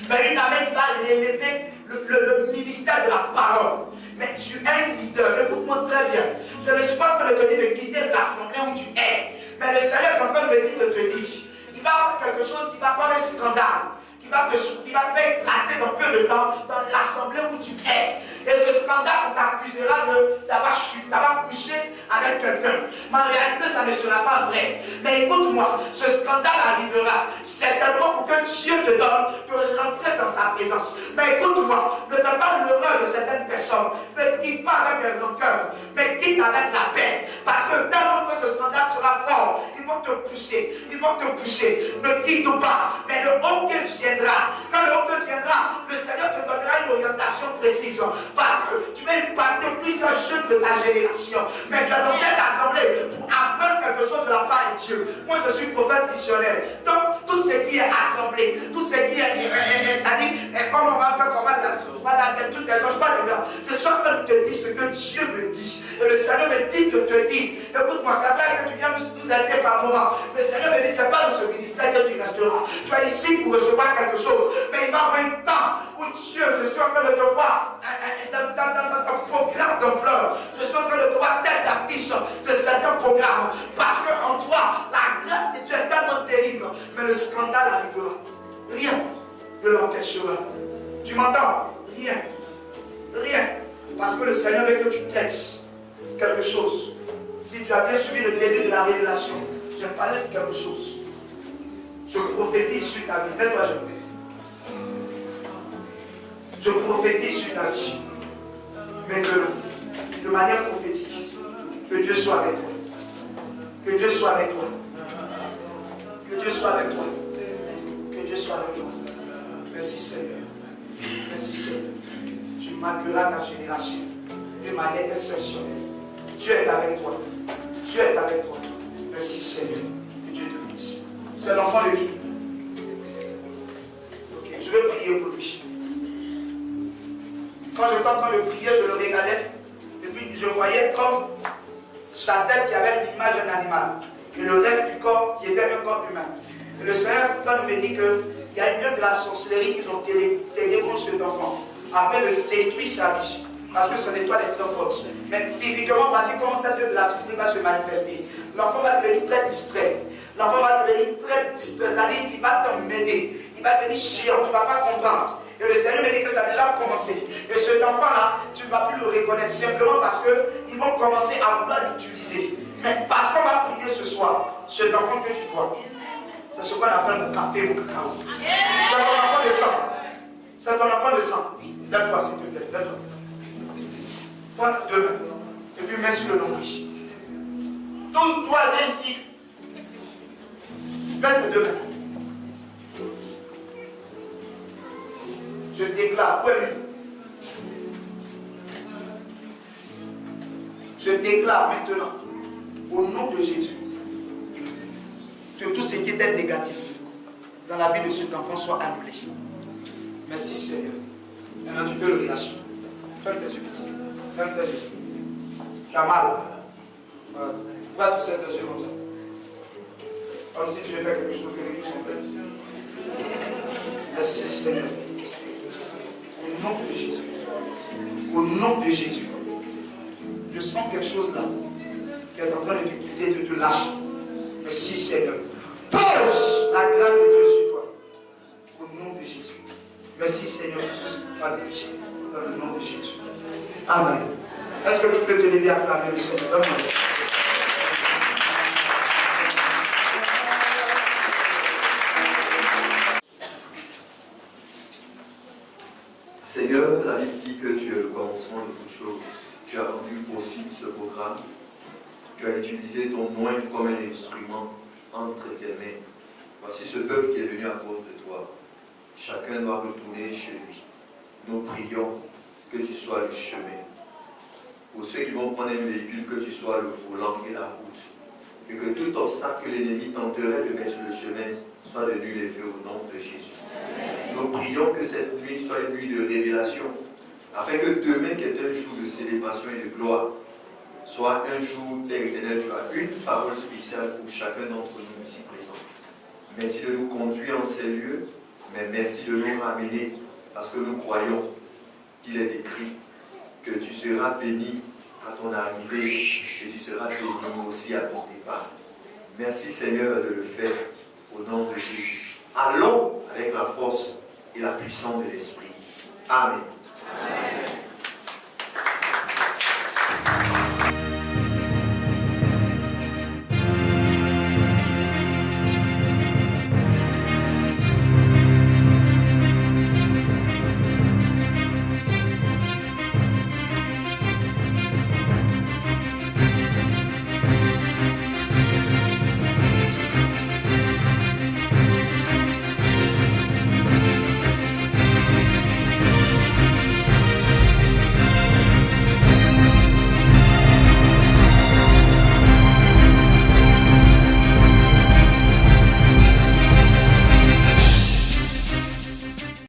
Mais une armée qui va élever le ministère de la parole. Mais tu es un leader. Écoute-moi très bien. Je ne suis pas en train de te dire de quitter l'assemblée où tu es. Mais le Seigneur est en train de me dire de te dire il va y avoir quelque chose qui va avoir un scandale. Qui va te faire éclater dans peu de temps dans l'assemblée où tu es. Et ce scandale, on t'accusera d'avoir couché avec quelqu'un. Mais en réalité, ça ne sera pas vrai. Mais écoute-moi, ce scandale arrivera certainement pour que Dieu te donne de rentrer dans sa présence. Mais écoute-moi, ne fais pas l'erreur de certaines personnes. Ne quitte pas avec un rancœur, mais quitte avec la paix. Parce que tellement que ce scandale sera fort, ils vont te pousser. Ils vont te pousser. Ne quitte pas. Mais le haut que viendra. Quand le haut viendra, le Seigneur te donnera une orientation précise. Parce que tu vas impacter plusieurs jeunes de ta génération. Mais tu es dans cette assemblée pour apprendre quelque chose de la part de Dieu. Moi, je suis prophète missionnaire. Donc, tout ce qui est assemblée, tout ce qui est, c'est-à-dire, comment on va faire, on va la mettre toutes les choses, pas de gars. Je suis en train de te dire ce que Dieu me dit. Et le Seigneur me dit de te dire, écoute-moi, c'est vrai que tu viens nous aider par moment. Mais le Seigneur me dit, c'est pas dans ce ministère que tu resteras. Tu es ici pour recevoir quelque chose. Mais il va y avoir un temps où Dieu, je suis en train de te voir dans ton programme d'ampleur. Je suis en train de te voir tête d'affiche de certains programmes. Parce qu'en toi, la grâce de Dieu est tellement terrible. Mais le scandale arrivera. Rien ne l'empêchera. Tu m'entends? Rien. Rien. Parce que le Seigneur veut que tu t'aides quelque chose. Si tu as bien suivi le début de la révélation, j'ai parlé de quelque chose. Je prophétise sur ta vie. Mets-toi à genoux. Je prophétise sur ta vie. Maintenant, de manière prophétique, que Dieu soit avec toi. Que Dieu soit avec toi. Que Dieu soit avec toi. Que Dieu soit avec toi. Merci Seigneur. Merci Seigneur. Tu marqueras ta génération d'une manière exceptionnelle. Dieu est avec toi. Dieu est avec toi. Merci Seigneur. Que Dieu te bénisse. C'est l'enfant de qui? Ok, je vais prier pour lui. Quand j'étais en train de prier, je le regardais. Et puis je voyais comme sa tête qui avait l'image d'un animal. Et le reste du corps qui était un corps humain. Et le Seigneur me dit qu'il y a une œuvre de la sorcellerie qu'ils ont tiré contre cet enfant. Afin de détruire sa vie. Parce que son étoile est très forte. Mais physiquement, voici comment cette œuvre de la sorcellerie va se manifester. L'enfant va devenir très distrait. L'enfant va devenir très distrait. C'est-à-dire qu'il va t'emmerder. Il va devenir chiant. Tu ne vas pas comprendre. Et le Seigneur me dit que ça a déjà commencé. Et cet enfant-là, tu ne vas plus le reconnaître simplement parce qu'ils vont commencer à vouloir l'utiliser. Mais parce qu'on va prier ce soir, cet enfant que tu vois, c'est ce qu'on appelle mon café, mon cacao. C'est ton enfant de sang. C'est ton enfant de sang. Lève-toi, s'il te plaît. Lève-toi. Toi, deux mains. Et puis mets sur le nombril. Tout toi, viens ici. Mets tes deux mains. Je déclare, je déclare maintenant, au nom de Jésus, que tout ce qui était négatif dans la vie de cet enfant soit annulé. Merci Seigneur. Maintenant tu peux le relâcher. Ferme tes yeux, petit. Ferme tes yeux. Tu as mal. Pourquoi tu sais tes yeux comme ça? Comme si tu veux faire quelque chose que nous sommes faits. Merci Seigneur. Au nom de Jésus. Au nom de Jésus. Je sens quelque chose là qui est en train de te quitter, de te lâcher. Merci Seigneur. Pose la grâce de Dieu sur toi. Au nom de Jésus. Merci Seigneur parce que tu peux pas le péché. Dans le nom de Jésus. Amen. Est-ce que tu peux te lever à acclamer le Seigneur? Donne-moi. Seigneur, la Bible dit que tu es le commencement de toutes choses. Tu as rendu possible ce programme. Tu as utilisé ton moyen comme un instrument entre tes mains. Voici ce peuple qui est venu à cause de toi. Chacun doit retourner chez lui. Nous prions que tu sois le chemin. Pour ceux qui vont prendre un véhicule, que tu sois le volant et la route. Et que tout obstacle que l'ennemi tenterait de mettre sur le chemin soit de nul effet au nom de Jésus. Nous prions que cette nuit soit une nuit de révélation, afin que demain, qui est un jour de célébration et de gloire, soit un jour, Père éternel, tu as une parole spéciale pour chacun d'entre nous ici présents. Merci de nous conduire en ces lieux, mais merci de nous ramener, parce que nous croyons qu'il est écrit que tu seras béni à ton arrivée et tu seras béni aussi à ton départ. Merci Seigneur de le faire au nom de Jésus. Allons avec la force et la puissance de l'Esprit. Amen.